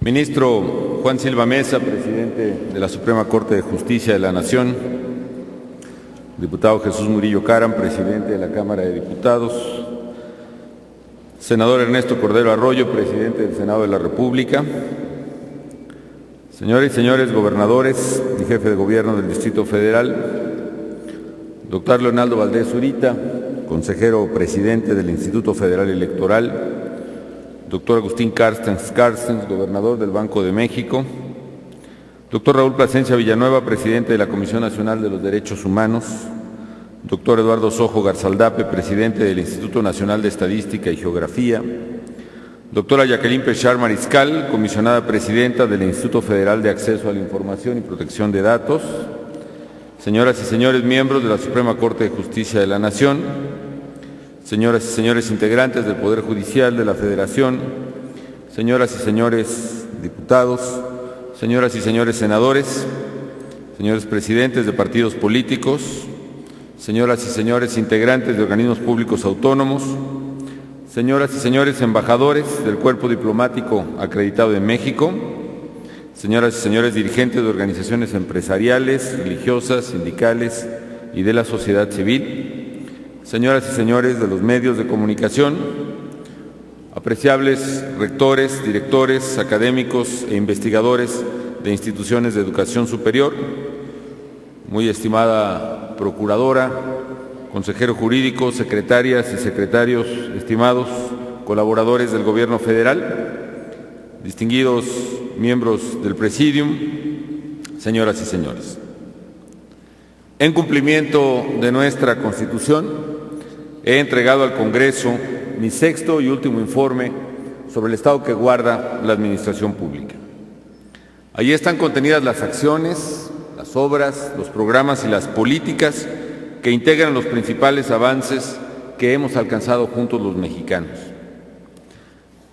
Ministro Juan Silva Mesa, presidente de la Suprema Corte de Justicia de la Nación. Diputado Jesús Murillo Caram, presidente de la Cámara de Diputados. Senador Ernesto Cordero Arroyo, presidente del Senado de la República. Señoras y señores gobernadores y jefe de gobierno del Distrito Federal. Doctor Leonardo Valdés Zurita, consejero presidente del Instituto Federal Electoral. Doctor Agustín Carstens, gobernador del Banco de México. Doctor Raúl Plasencia Villanueva, presidente de la Comisión Nacional de los Derechos Humanos. Doctor Eduardo Sojo Garzaldape, presidente del Instituto Nacional de Estadística y Geografía. Doctora Jacqueline Pechar Mariscal, comisionada presidenta del Instituto Federal de Acceso a la Información y Protección de Datos. Señoras y señores miembros de la Suprema Corte de Justicia de la Nación. Señoras y señores integrantes del Poder Judicial de la Federación, señoras y señores diputados, señoras y señores senadores, señores presidentes de partidos políticos, señoras y señores integrantes de organismos públicos autónomos, señoras y señores embajadores del Cuerpo Diplomático acreditado de México, señoras y señores dirigentes de organizaciones empresariales, religiosas, sindicales y de la sociedad civil, señoras y señores de los medios de comunicación, apreciables rectores, directores, académicos e investigadores de instituciones de educación superior, muy estimada procuradora, consejero jurídico, secretarias y secretarios, estimados colaboradores del Gobierno federal, distinguidos miembros del Presidium, señoras y señores. En cumplimiento de nuestra Constitución, he entregado al Congreso mi sexto y último informe sobre el estado que guarda la administración pública. Allí están contenidas las acciones, las obras, los programas y las políticas que integran los principales avances que hemos alcanzado juntos los mexicanos.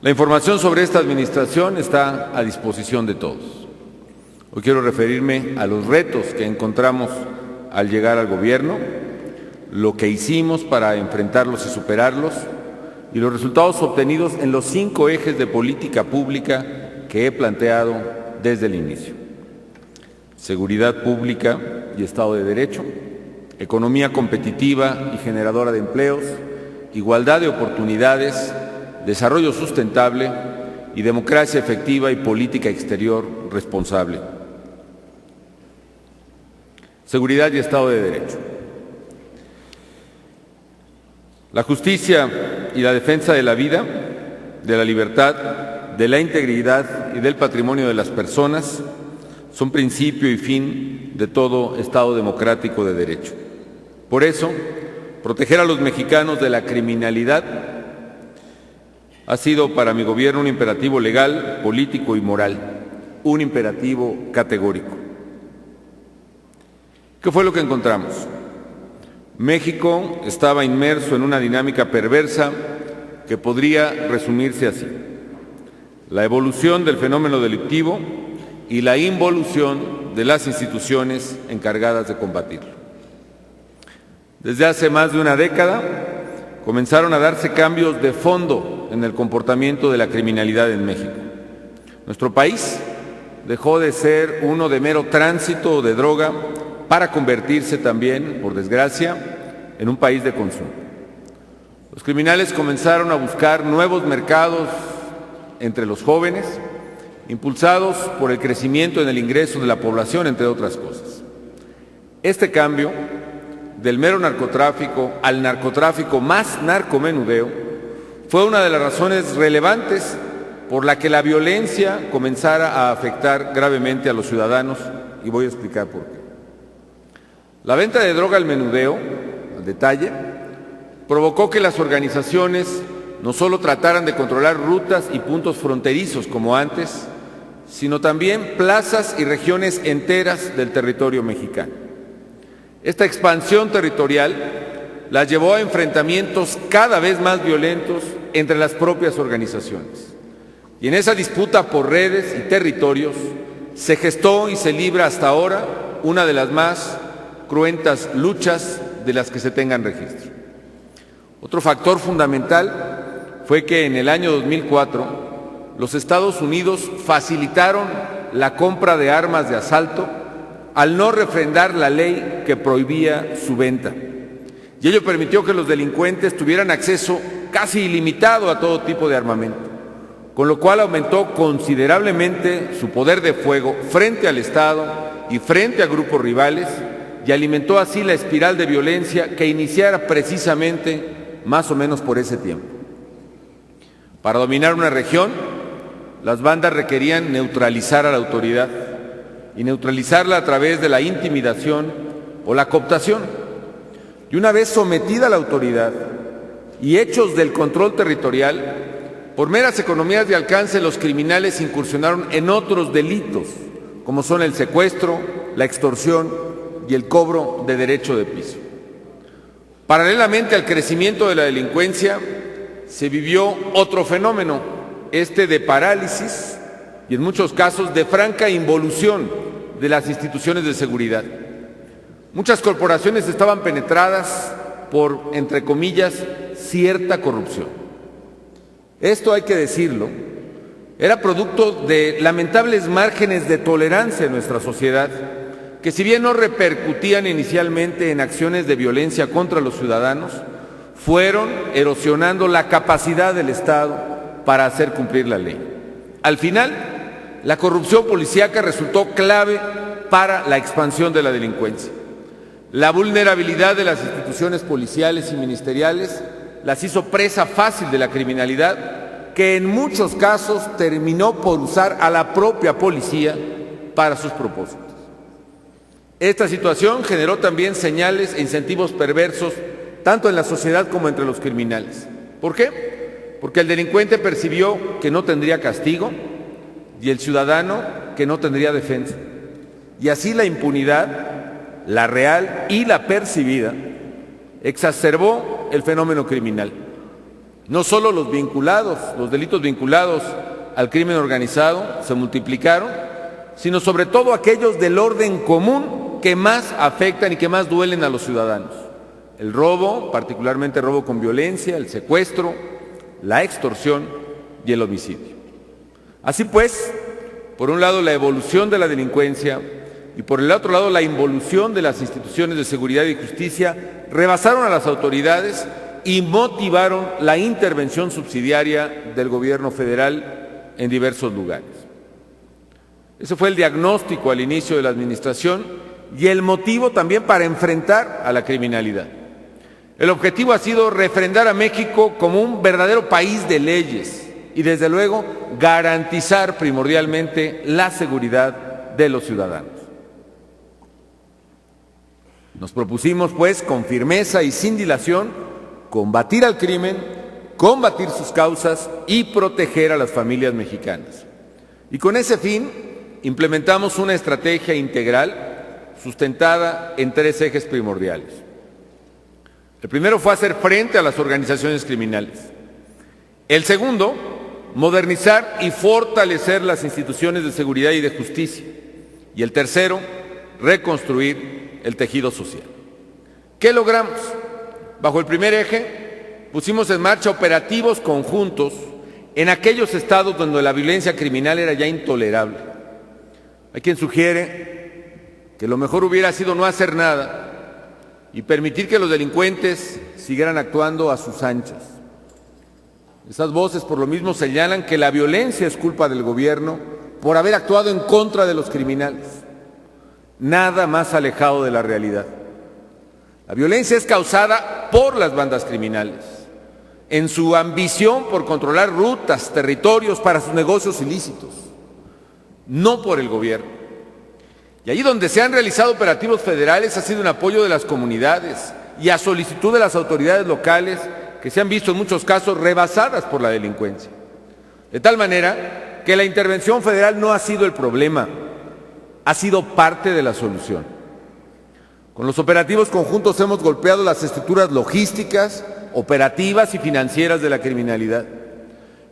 La información sobre esta administración está a disposición de todos. Hoy quiero referirme a los retos que encontramos al llegar al gobierno, lo que hicimos para enfrentarlos y superarlos y los resultados obtenidos en los 5 ejes de política pública que he planteado desde el inicio: seguridad pública y Estado de Derecho, economía competitiva y generadora de empleos, igualdad de oportunidades, desarrollo sustentable y democracia efectiva y política exterior responsable. Seguridad y Estado de Derecho. La justicia y la defensa de la vida, de la libertad, de la integridad y del patrimonio de las personas son principio y fin de todo Estado democrático de derecho. Por eso, proteger a los mexicanos de la criminalidad ha sido para mi gobierno un imperativo legal, político y moral, un imperativo categórico. ¿Qué fue lo que encontramos? México estaba inmerso en una dinámica perversa que podría resumirse así: la evolución del fenómeno delictivo y la involución de las instituciones encargadas de combatirlo. Desde hace más de una década comenzaron a darse cambios de fondo en el comportamiento de la criminalidad en México. Nuestro país dejó de ser uno de mero tránsito de droga para convertirse también, por desgracia, en un país de consumo. Los criminales comenzaron a buscar nuevos mercados entre los jóvenes, impulsados por el crecimiento en el ingreso de la población, entre otras cosas. Este cambio del mero narcotráfico al narcotráfico más narcomenudeo fue una de las razones relevantes por la que la violencia comenzara a afectar gravemente a los ciudadanos, y voy a explicar por qué. La venta de droga al menudeo, al detalle, provocó que las organizaciones no solo trataran de controlar rutas y puntos fronterizos como antes, sino también plazas y regiones enteras del territorio mexicano. Esta expansión territorial las llevó a enfrentamientos cada vez más violentos entre las propias organizaciones. Y en esa disputa por redes y territorios se gestó y se libra hasta ahora una de las más cruentas luchas de las que se tengan registro. Otro factor fundamental fue que en el año 2004 los Estados Unidos facilitaron la compra de armas de asalto al no refrendar la ley que prohibía su venta. Y ello permitió que los delincuentes tuvieran acceso casi ilimitado a todo tipo de armamento, con lo cual aumentó considerablemente su poder de fuego frente al Estado y frente a grupos rivales, y alimentó así la espiral de violencia que iniciara precisamente más o menos por ese tiempo. Para dominar una región, las bandas requerían neutralizar a la autoridad, y neutralizarla a través de la intimidación o la cooptación. Y una vez sometida la autoridad y hechos del control territorial, por meras economías de alcance, los criminales incursionaron en otros delitos, como son el secuestro, la extorsión y el cobro de derecho de piso. Paralelamente al crecimiento de la delincuencia, se vivió otro fenómeno, este de parálisis y en muchos casos de franca involución de las instituciones de seguridad. Muchas corporaciones estaban penetradas por, entre comillas, cierta corrupción. Esto, hay que decirlo, era producto de lamentables márgenes de tolerancia en nuestra sociedad, que si bien no repercutían inicialmente en acciones de violencia contra los ciudadanos, fueron erosionando la capacidad del Estado para hacer cumplir la ley. Al final, la corrupción policíaca resultó clave para la expansión de la delincuencia. La vulnerabilidad de las instituciones policiales y ministeriales las hizo presa fácil de la criminalidad, que en muchos casos terminó por usar a la propia policía para sus propósitos. Esta situación generó también señales e incentivos perversos tanto en la sociedad como entre los criminales. ¿Por qué? Porque el delincuente percibió que no tendría castigo y el ciudadano que no tendría defensa. Y así la impunidad, la real y la percibida, exacerbó el fenómeno criminal. No solo los delitos vinculados al crimen organizado se multiplicaron, sino sobre todo aquellos del orden común que más afectan y que más duelen a los ciudadanos. El robo, particularmente robo con violencia, el secuestro, la extorsión y el homicidio. Así pues, por un lado la evolución de la delincuencia y por el otro lado la involución de las instituciones de seguridad y justicia rebasaron a las autoridades y motivaron la intervención subsidiaria del gobierno federal en diversos lugares. Ese fue el diagnóstico al inicio de la administración y el motivo también para enfrentar a la criminalidad. El objetivo ha sido refrendar a México como un verdadero país de leyes y, desde luego, garantizar primordialmente la seguridad de los ciudadanos. Nos propusimos, pues, con firmeza y sin dilación, combatir al crimen, combatir sus causas y proteger a las familias mexicanas. Y con ese fin, implementamos una estrategia integral sustentada en 3 ejes primordiales. El primero fue hacer frente a las organizaciones criminales. El segundo, modernizar y fortalecer las instituciones de seguridad y de justicia. Y el tercero, reconstruir el tejido social. ¿Qué logramos? Bajo el primer eje, pusimos en marcha operativos conjuntos en aquellos estados donde la violencia criminal era ya intolerable. Hay quien sugiere que lo mejor hubiera sido no hacer nada y permitir que los delincuentes siguieran actuando a sus anchas. Esas voces por lo mismo señalan que la violencia es culpa del gobierno por haber actuado en contra de los criminales. Nada más alejado de la realidad. La violencia es causada por las bandas criminales, en su ambición por controlar rutas, territorios para sus negocios ilícitos, no por el gobierno. Y allí donde se han realizado operativos federales ha sido en apoyo de las comunidades y a solicitud de las autoridades locales, que se han visto en muchos casos rebasadas por la delincuencia. De tal manera que la intervención federal no ha sido el problema, ha sido parte de la solución. Con los operativos conjuntos hemos golpeado las estructuras logísticas, operativas y financieras de la criminalidad.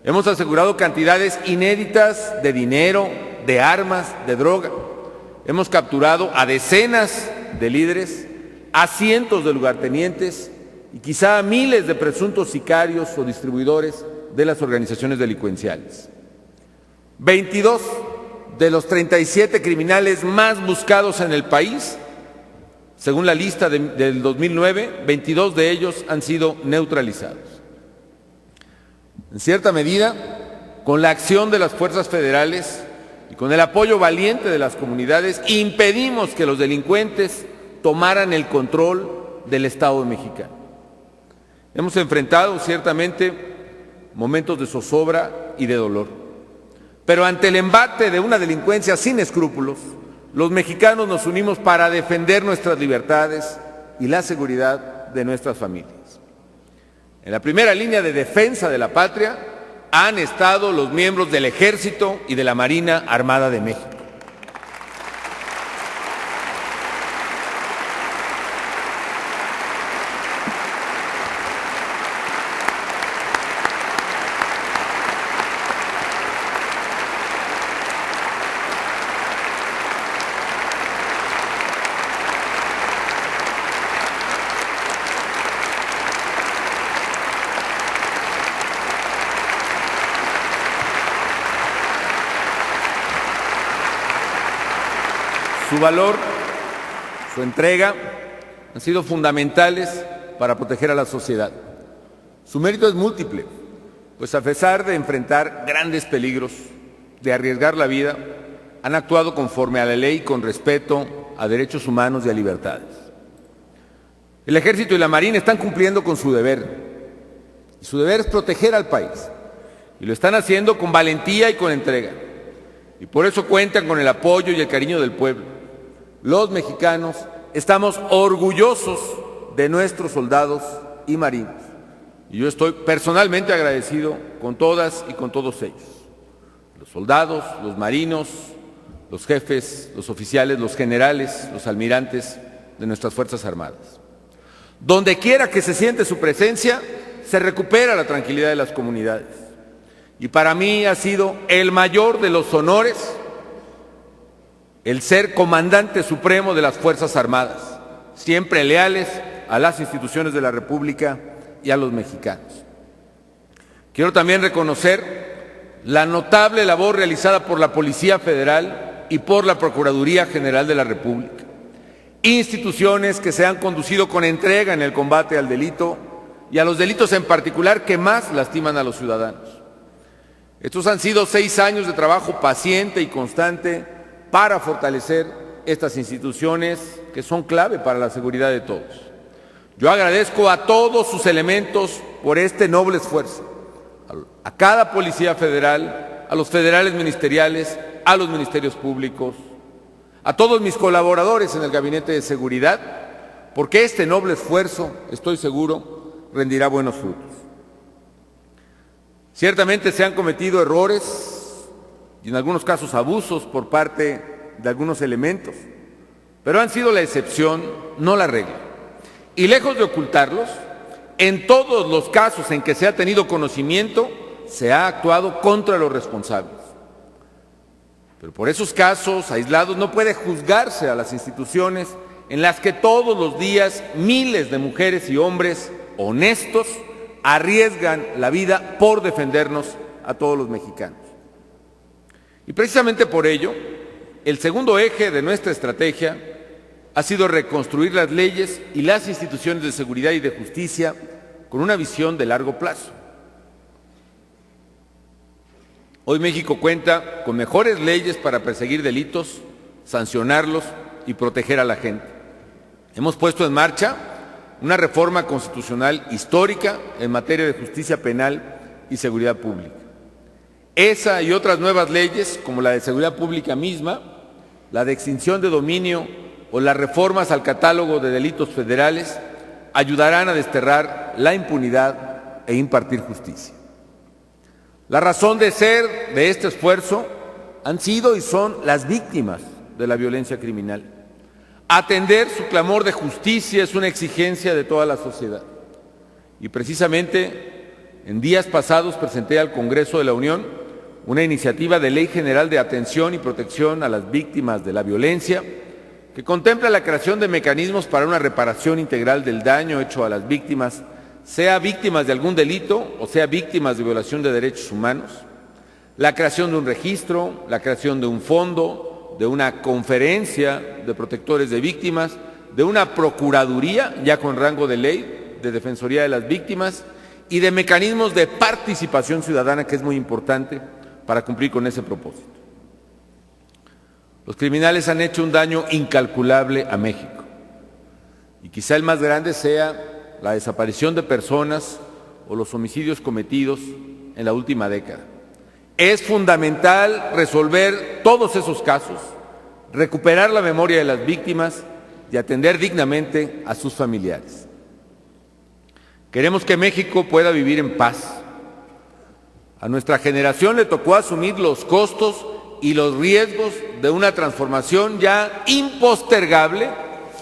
Hemos asegurado cantidades inéditas de dinero, de armas, de droga. Hemos capturado a decenas de líderes, a cientos de lugartenientes y quizá a miles de presuntos sicarios o distribuidores de las organizaciones delincuenciales. 22 de los 37 criminales más buscados en el país, según la lista del 2009, 22 de ellos han sido neutralizados. En cierta medida, con la acción de las fuerzas federales y con el apoyo valiente de las comunidades, impedimos que los delincuentes tomaran el control del Estado mexicano. Hemos enfrentado ciertamente momentos de zozobra y de dolor, pero ante el embate de una delincuencia sin escrúpulos, los mexicanos nos unimos para defender nuestras libertades y la seguridad de nuestras familias. En la primera línea de defensa de la patria han estado los miembros del Ejército y de la Marina Armada de México. Su valor, su entrega han sido fundamentales para proteger a la sociedad. Su mérito es múltiple, pues a pesar de enfrentar grandes peligros, de arriesgar la vida, han actuado conforme a la ley con respeto a derechos humanos y a libertades. El Ejército y la Marina están cumpliendo con su deber, y su deber es proteger al país, y lo están haciendo con valentía y con entrega, y por eso cuentan con el apoyo y el cariño del pueblo. Los mexicanos estamos orgullosos de nuestros soldados y marinos, y yo estoy personalmente agradecido con todas y con todos ellos, los soldados, los marinos, los jefes, los oficiales, los generales, los almirantes de nuestras Fuerzas Armadas. Donde quiera que se siente su presencia, se recupera la tranquilidad de las comunidades, y para mí ha sido el mayor de los honores el ser comandante supremo de las Fuerzas Armadas, siempre leales a las instituciones de la República y a los mexicanos. Quiero también reconocer la notable labor realizada por la Policía Federal y por la Procuraduría General de la República, instituciones que se han conducido con entrega en el combate al delito y a los delitos en particular que más lastiman a los ciudadanos. Estos han sido 6 años de trabajo paciente y constante para fortalecer estas instituciones que son clave para la seguridad de todos. Yo agradezco a todos sus elementos por este noble esfuerzo, a cada policía federal, a los federales ministeriales, a los ministerios públicos, a todos mis colaboradores en el Gabinete de Seguridad, porque este noble esfuerzo, estoy seguro, rendirá buenos frutos. Ciertamente se han cometido errores y en algunos casos abusos por parte de algunos elementos, pero han sido la excepción, no la regla. Y lejos de ocultarlos, en todos los casos en que se ha tenido conocimiento, se ha actuado contra los responsables. Pero por esos casos aislados no puede juzgarse a las instituciones en las que todos los días miles de mujeres y hombres honestos arriesgan la vida por defendernos a todos los mexicanos. Y precisamente por ello, el segundo eje de nuestra estrategia ha sido reconstruir las leyes y las instituciones de seguridad y de justicia con una visión de largo plazo. Hoy México cuenta con mejores leyes para perseguir delitos, sancionarlos y proteger a la gente. Hemos puesto en marcha una reforma constitucional histórica en materia de justicia penal y seguridad pública. Esa y otras nuevas leyes, como la de seguridad pública misma, la de extinción de dominio o las reformas al catálogo de delitos federales, ayudarán a desterrar la impunidad e impartir justicia. La razón de ser de este esfuerzo han sido y son las víctimas de la violencia criminal. Atender su clamor de justicia es una exigencia de toda la sociedad. Y precisamente en días pasados presenté al Congreso de la Unión una iniciativa de Ley General de Atención y Protección a las Víctimas de la Violencia que contempla la creación de mecanismos para una reparación integral del daño hecho a las víctimas, sea víctimas de algún delito o sea víctimas de violación de derechos humanos, la creación de un registro, la creación de un fondo, de una conferencia de protectores de víctimas, de una procuraduría ya con rango de ley, de defensoría de las víctimas y de mecanismos de participación ciudadana, que es muy importante para cumplir con ese propósito. Los criminales han hecho un daño incalculable a México y quizá el más grande sea la desaparición de personas o los homicidios cometidos en la última década. Es fundamental resolver todos esos casos, recuperar la memoria de las víctimas y atender dignamente a sus familiares. Queremos que México pueda vivir en paz. A nuestra generación le tocó asumir los costos y los riesgos de una transformación ya impostergable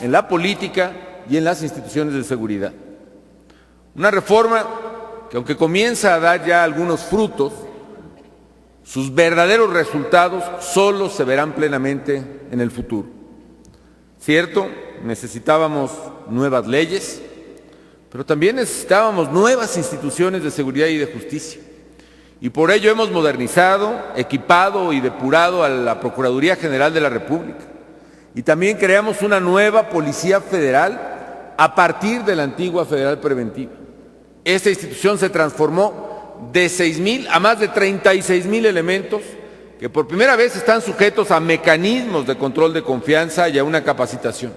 en la política y en las instituciones de seguridad. Una reforma que, aunque comienza a dar ya algunos frutos, sus verdaderos resultados solo se verán plenamente en el futuro. Cierto, necesitábamos nuevas leyes, pero también necesitábamos nuevas instituciones de seguridad y de justicia. Y por ello hemos modernizado, equipado y depurado a la Procuraduría General de la República. Y también creamos una nueva Policía Federal a partir de la antigua Federal Preventiva. Esta institución se transformó de 6,000 a más de 36,000 elementos que por primera vez están sujetos a mecanismos de control de confianza y a una capacitación.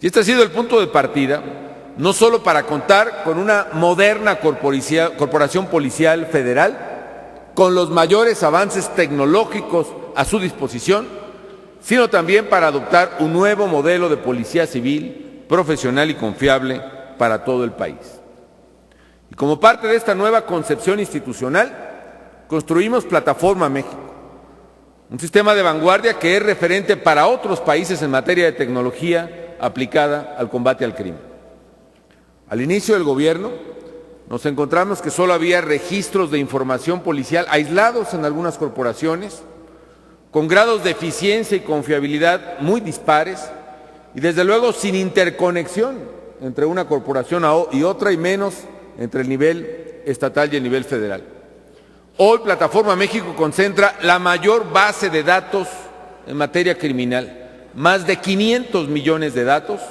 Y este ha sido el punto de partida, no solo para contar con una moderna corporación policial federal, con los mayores avances tecnológicos a su disposición, sino también para adoptar un nuevo modelo de policía civil, profesional y confiable para todo el país. Y como parte de esta nueva concepción institucional, construimos Plataforma México, un sistema de vanguardia que es referente para otros países en materia de tecnología aplicada al combate al crimen. Al inicio del gobierno nos encontramos que solo había registros de información policial aislados en algunas corporaciones, con grados de eficiencia y confiabilidad muy dispares y desde luego sin interconexión entre una corporación y otra y menos entre el nivel estatal y el nivel federal. Hoy Plataforma México concentra la mayor base de datos en materia criminal, más de 500 millones de datos,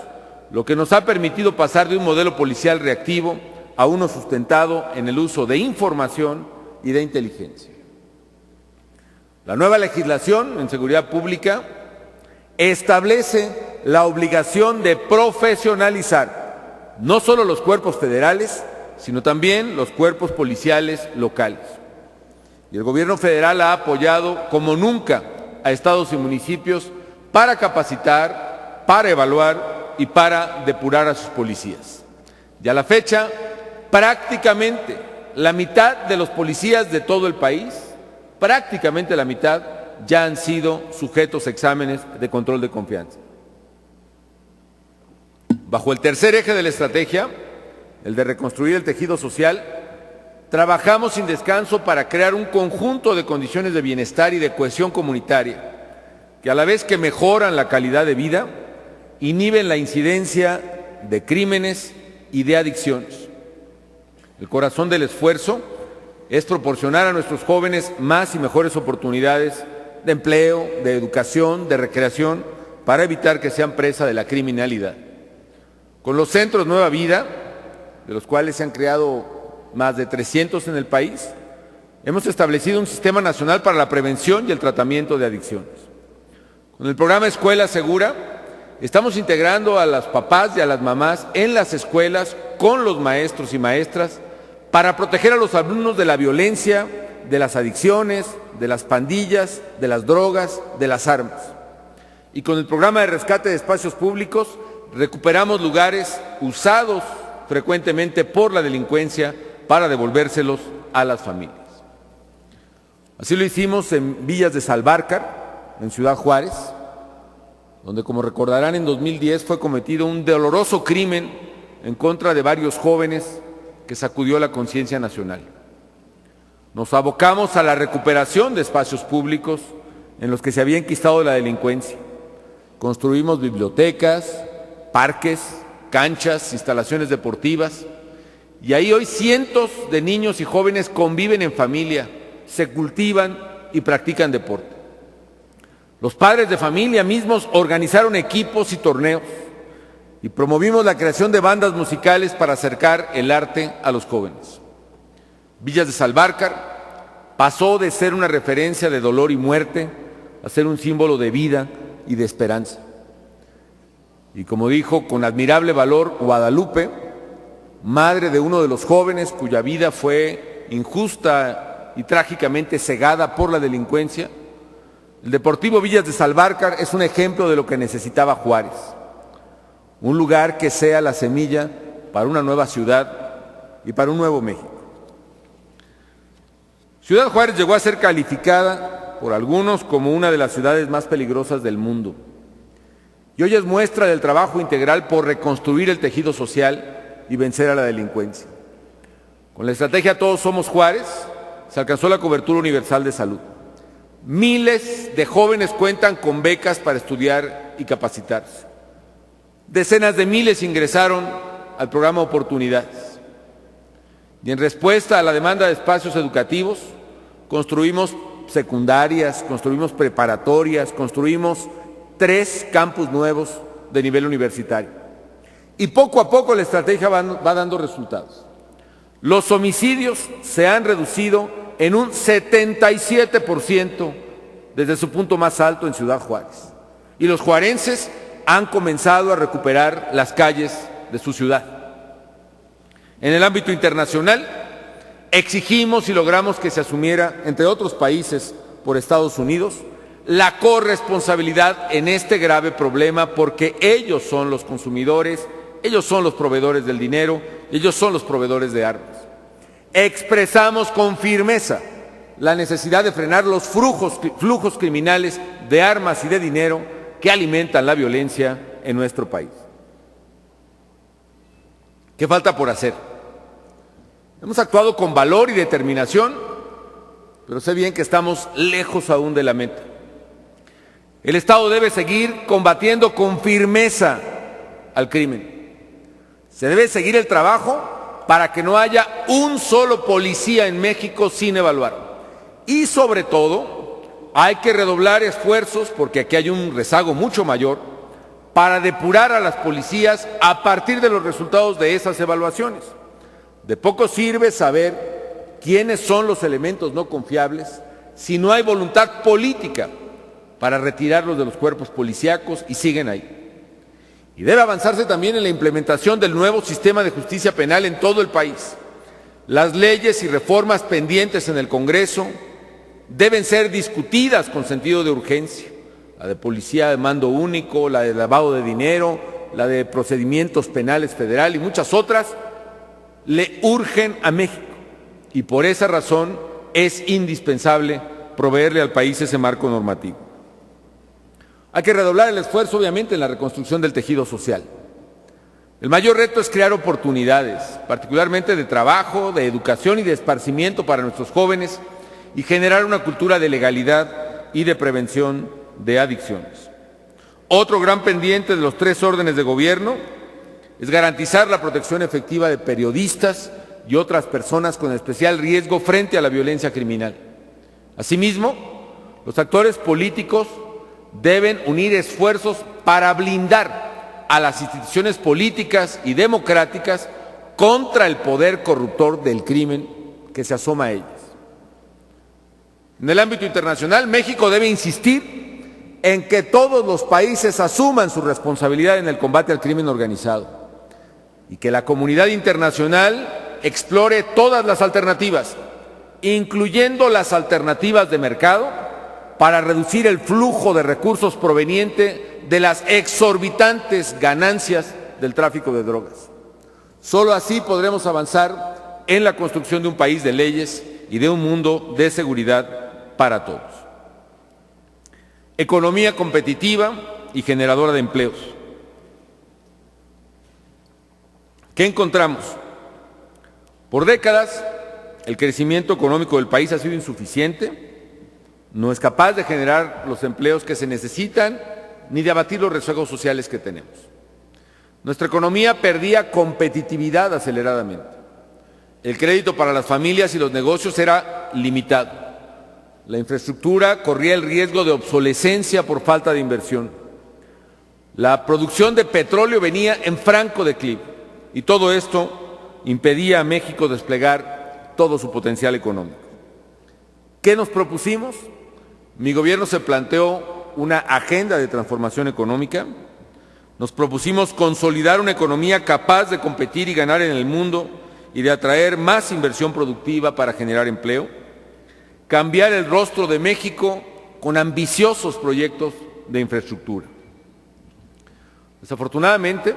lo que nos ha permitido pasar de un modelo policial reactivo a uno sustentado en el uso de información y de inteligencia. La nueva legislación en seguridad pública establece la obligación de profesionalizar no solo los cuerpos federales, sino también los cuerpos policiales locales. Y el gobierno federal ha apoyado como nunca a estados y municipios para capacitar, para evaluar y para depurar a sus policías. Y a la fecha, prácticamente la mitad de los policías de todo el país, prácticamente la mitad, ya han sido sujetos a exámenes de control de confianza. Bajo el tercer eje de la estrategia, el de reconstruir el tejido social, trabajamos sin descanso para crear un conjunto de condiciones de bienestar y de cohesión comunitaria, que a la vez que mejoran la calidad de vida, inhiben la incidencia de crímenes y de adicciones. El corazón del esfuerzo es proporcionar a nuestros jóvenes más y mejores oportunidades de empleo, de educación, de recreación, para evitar que sean presa de la criminalidad. Con los centros Nueva Vida, de los cuales se han creado más de 300 en el país, hemos establecido un sistema nacional para la prevención y el tratamiento de adicciones. Con el programa Escuela Segura, estamos integrando a los papás y a las mamás en las escuelas con los maestros y maestras para proteger a los alumnos de la violencia, de las adicciones, de las pandillas, de las drogas, de las armas. Y con el programa de rescate de espacios públicos recuperamos lugares usados frecuentemente por la delincuencia para devolvérselos a las familias. Así lo hicimos en Villas de Salvarcar, en Ciudad Juárez, donde, como recordarán, en 2010 fue cometido un doloroso crimen en contra de varios jóvenes que sacudió la conciencia nacional. Nos abocamos a la recuperación de espacios públicos en los que se había enquistado la delincuencia. Construimos bibliotecas, parques, canchas, instalaciones deportivas, y ahí hoy cientos de niños y jóvenes conviven en familia, se cultivan y practican deporte. Los padres de familia mismos organizaron equipos y torneos y promovimos la creación de bandas musicales para acercar el arte a los jóvenes. Villas de Salvarcar pasó de ser una referencia de dolor y muerte a ser un símbolo de vida y de esperanza. Y como dijo con admirable valor Guadalupe, madre de uno de los jóvenes cuya vida fue injusta y trágicamente cegada por la delincuencia, el Deportivo Villas de Salvarcar es un ejemplo de lo que necesitaba Juárez. Un lugar que sea la semilla para una nueva ciudad y para un nuevo México. Ciudad Juárez llegó a ser calificada por algunos como una de las ciudades más peligrosas del mundo. Y hoy es muestra del trabajo integral por reconstruir el tejido social y vencer a la delincuencia. Con la estrategia Todos Somos Juárez se alcanzó la cobertura universal de salud. Miles de jóvenes cuentan con becas para estudiar y capacitarse. Decenas de miles ingresaron al programa Oportunidades. Y en respuesta a la demanda de espacios educativos, construimos secundarias, construimos preparatorias, construimos 3 campus nuevos de nivel universitario. Y poco a poco la estrategia va dando resultados. Los homicidios se han reducido en un 77% desde su punto más alto en Ciudad Juárez. Y los juarenses han comenzado a recuperar las calles de su ciudad. En el ámbito internacional, exigimos y logramos que se asumiera, entre otros países, por Estados Unidos, la corresponsabilidad en este grave problema, porque ellos son los consumidores, ellos son los proveedores del dinero, ellos son los proveedores de armas. Expresamos con firmeza la necesidad de frenar los flujos criminales de armas y de dinero que alimentan la violencia en nuestro país. ¿Qué falta por hacer? Hemos actuado con valor y determinación, pero sé bien que estamos lejos aún de la meta. El Estado debe seguir combatiendo con firmeza al crimen. Se debe seguir el trabajo para que no haya un solo policía en México sin evaluar. Y sobre todo, hay que redoblar esfuerzos, porque aquí hay un rezago mucho mayor, para depurar a las policías a partir de los resultados de esas evaluaciones. De poco sirve saber quiénes son los elementos no confiables si no hay voluntad política para retirarlos de los cuerpos policíacos y siguen ahí. Y debe avanzarse también en la implementación del nuevo sistema de justicia penal en todo el país. Las leyes y reformas pendientes en el Congreso deben ser discutidas con sentido de urgencia. La de policía de mando único, la de lavado de dinero, la de procedimientos penales federal y muchas otras le urgen a México. Y por esa razón es indispensable proveerle al país ese marco normativo. Hay que redoblar el esfuerzo, obviamente, en la reconstrucción del tejido social. El mayor reto es crear oportunidades, particularmente de trabajo, de educación y de esparcimiento para nuestros jóvenes y generar una cultura de legalidad y de prevención de adicciones. Otro gran pendiente de los 3 órdenes de gobierno es garantizar la protección efectiva de periodistas y otras personas con especial riesgo frente a la violencia criminal. Asimismo, los actores políticos deben unir esfuerzos para blindar a las instituciones políticas y democráticas contra el poder corruptor del crimen que se asoma a ellas. En el ámbito internacional, México debe insistir en que todos los países asuman su responsabilidad en el combate al crimen organizado y que la comunidad internacional explore todas las alternativas, incluyendo las alternativas de mercado, para reducir el flujo de recursos proveniente de las exorbitantes ganancias del tráfico de drogas. Solo así podremos avanzar en la construcción de un país de leyes y de un mundo de seguridad para todos. Economía competitiva y generadora de empleos. ¿Qué encontramos? Por décadas, el crecimiento económico del país ha sido insuficiente, no es capaz de generar los empleos que se necesitan ni de abatir los rezagos sociales que tenemos. Nuestra economía perdía competitividad aceleradamente. El crédito para las familias y los negocios era limitado. La infraestructura corría el riesgo de obsolescencia por falta de inversión. La producción de petróleo venía en franco declive y todo esto impedía a México desplegar todo su potencial económico. ¿Qué nos propusimos? Mi gobierno se planteó una agenda de transformación económica. Nos propusimos consolidar una economía capaz de competir y ganar en el mundo y de atraer más inversión productiva para generar empleo. Cambiar el rostro de México con ambiciosos proyectos de infraestructura. Desafortunadamente,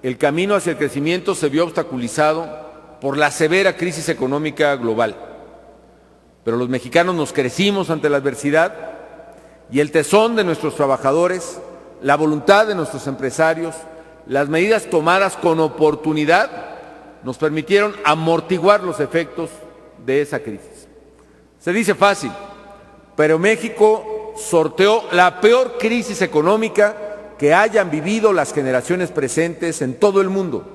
el camino hacia el crecimiento se vio obstaculizado por la severa crisis económica global. Pero los mexicanos nos crecimos ante la adversidad y el tesón de nuestros trabajadores, la voluntad de nuestros empresarios, las medidas tomadas con oportunidad nos permitieron amortiguar los efectos de esa crisis. Se dice fácil, pero México sorteó la peor crisis económica que hayan vivido las generaciones presentes en todo el mundo.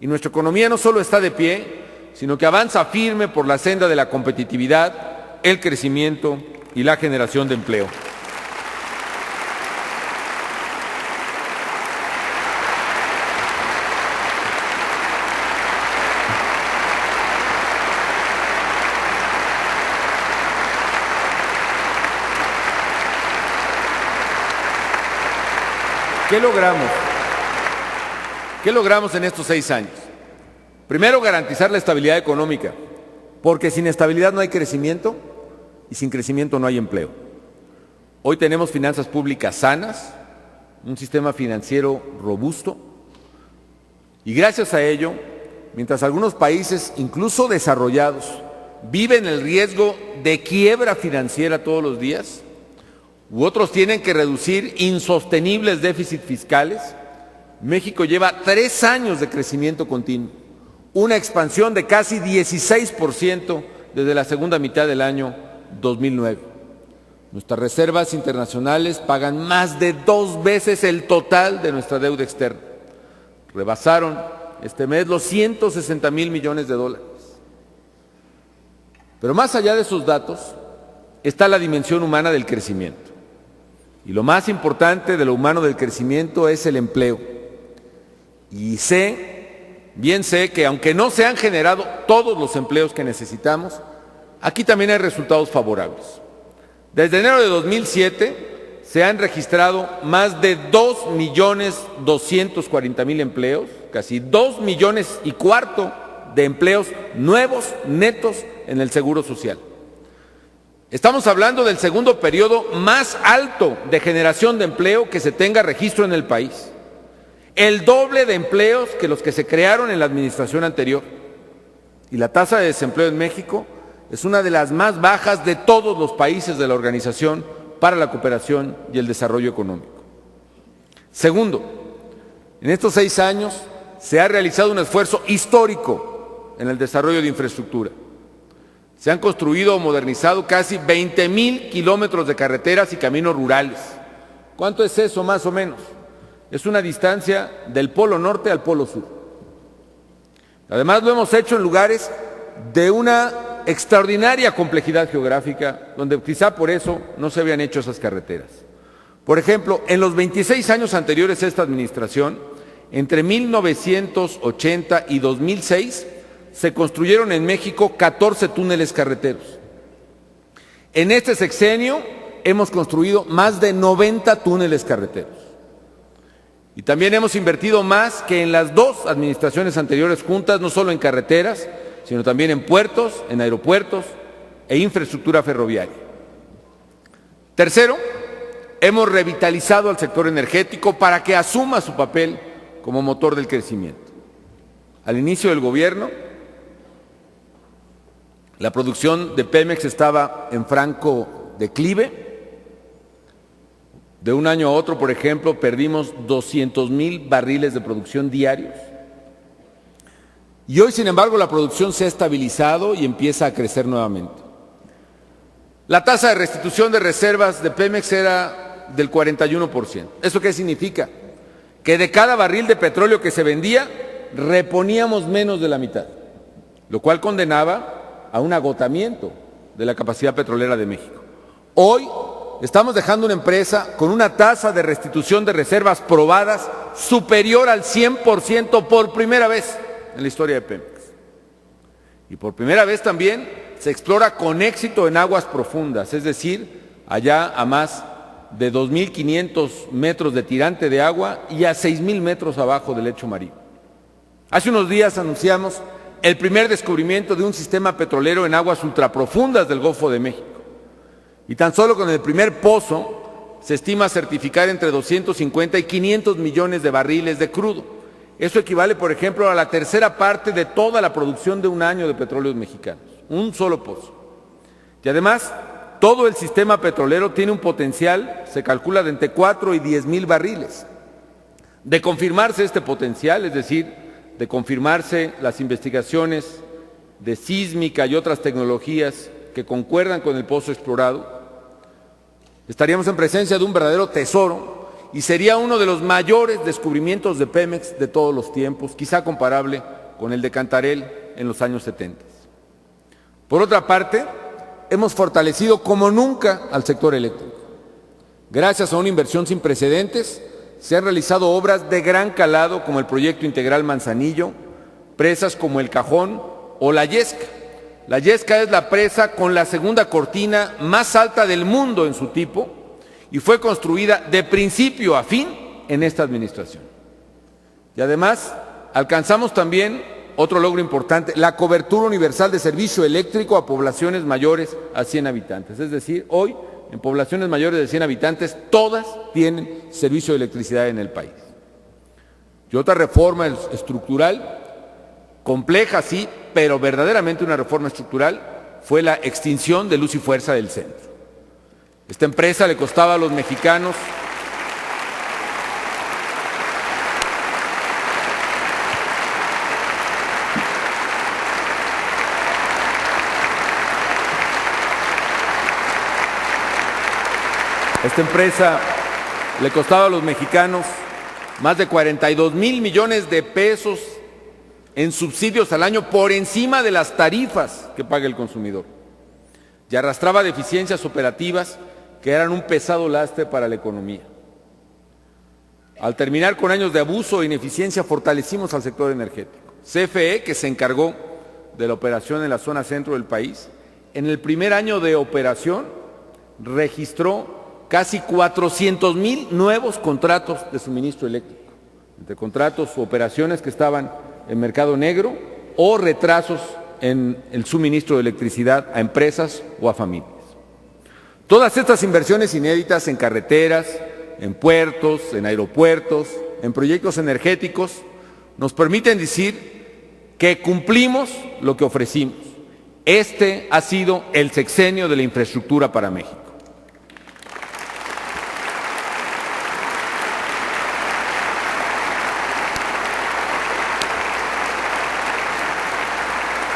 Y nuestra economía no solo está de pie, sino que avanza firme por la senda de la competitividad, el crecimiento y la generación de empleo. ¿Qué logramos? ¿Qué logramos en estos 6 años? Primero, garantizar la estabilidad económica, porque sin estabilidad no hay crecimiento y sin crecimiento no hay empleo. Hoy tenemos finanzas públicas sanas, un sistema financiero robusto y gracias a ello, mientras algunos países, incluso desarrollados, viven el riesgo de quiebra financiera todos los días, u otros tienen que reducir insostenibles déficits fiscales, México lleva 3 años de crecimiento continuo, una expansión de casi 16% desde la segunda mitad del año 2009. Nuestras reservas internacionales pagan más de 2 veces el total de nuestra deuda externa. Rebasaron este mes los $160,000 millones. Pero más allá de esos datos está la dimensión humana del crecimiento. Y lo más importante de lo humano del crecimiento es el empleo. Y bien sé que aunque no se han generado todos los empleos que necesitamos, aquí también hay resultados favorables. Desde enero de 2007 se han registrado más de 2.240.000 empleos, casi 2,25 millones de empleos nuevos, netos, en el Seguro Social. Estamos hablando del segundo periodo más alto de generación de empleo que se tenga registro en el país. El doble de empleos que los que se crearon en la administración anterior. Y la tasa de desempleo en México es una de las más bajas de todos los países de la Organización para la Cooperación y el Desarrollo Económico. Segundo, en estos 6 años se ha realizado un esfuerzo histórico en el desarrollo de infraestructura. Se han construido o modernizado casi 20,000 kilómetros de carreteras y caminos rurales. ¿Cuánto es eso más o menos? Es una distancia del Polo Norte al Polo Sur. Además lo hemos hecho en lugares de una extraordinaria complejidad geográfica, donde quizá por eso no se habían hecho esas carreteras. Por ejemplo, en los 26 años anteriores a esta administración, entre 1980 y 2006, se construyeron en México 14 túneles carreteros. En este sexenio hemos construido más de 90 túneles carreteros. Y también hemos invertido más que en las 2 administraciones anteriores juntas, no solo en carreteras, sino también en puertos, en aeropuertos e infraestructura ferroviaria. Tercero, hemos revitalizado al sector energético para que asuma su papel como motor del crecimiento. Al inicio del gobierno, la producción de Pemex estaba en franco declive. De un año a otro, por ejemplo, perdimos 200,000 barriles de producción diarios. Y hoy, sin embargo, la producción se ha estabilizado y empieza a crecer nuevamente. La tasa de restitución de reservas de Pemex era del 41%. ¿Eso qué significa? Que de cada barril de petróleo que se vendía, reponíamos menos de la mitad, lo cual condenaba a un agotamiento de la capacidad petrolera de México. Hoy estamos dejando una empresa con una tasa de restitución de reservas probadas superior al 100% por primera vez en la historia de Pemex. Y por primera vez también se explora con éxito en aguas profundas, es decir, allá a más de 2.500 metros de tirante de agua y a 6.000 metros abajo del lecho marino. Hace unos días anunciamos el primer descubrimiento de un sistema petrolero en aguas ultraprofundas del Golfo de México. Y tan solo con el primer pozo se estima certificar entre 250 y 500 millones de barriles de crudo. Eso equivale, por ejemplo, a la tercera parte de toda la producción de un año de petróleos mexicanos. Un solo pozo. Y además, todo el sistema petrolero tiene un potencial, se calcula, de entre 4 y 10,000 barriles. De confirmarse este potencial, es decir, de confirmarse las investigaciones de sísmica y otras tecnologías que concuerdan con el pozo explorado, estaríamos en presencia de un verdadero tesoro y sería uno de los mayores descubrimientos de Pemex de todos los tiempos, quizá comparable con el de Cantarell en los años 70. Por otra parte, hemos fortalecido como nunca al sector eléctrico. Gracias a una inversión sin precedentes, se han realizado obras de gran calado como el Proyecto Integral Manzanillo, presas como El Cajón o La Yesca. La Yesca es la presa con la segunda cortina más alta del mundo en su tipo y fue construida de principio a fin en esta administración. Y además, alcanzamos también otro logro importante, la cobertura universal de servicio eléctrico a poblaciones mayores a 100 habitantes. Es decir, hoy, en poblaciones mayores de 100 habitantes, todas tienen servicio de electricidad en el país. Y otra reforma estructural, compleja sí, pero verdaderamente una reforma estructural, fue la extinción de Luz y Fuerza del Centro. Esta empresa le costaba a los mexicanos más de 42,000 millones de pesos en subsidios al año por encima de las tarifas que paga el consumidor. Y arrastraba deficiencias operativas que eran un pesado lastre para la economía. Al terminar con años de abuso e ineficiencia, fortalecimos al sector energético. CFE, que se encargó de la operación en la zona centro del país, en el primer año de operación registró casi 400,000 nuevos contratos de suministro eléctrico, entre contratos o operaciones que estaban en mercado negro o retrasos en el suministro de electricidad a empresas o a familias. Todas estas inversiones inéditas en carreteras, en puertos, en aeropuertos, en proyectos energéticos, nos permiten decir que cumplimos lo que ofrecimos. Este ha sido el sexenio de la infraestructura para México.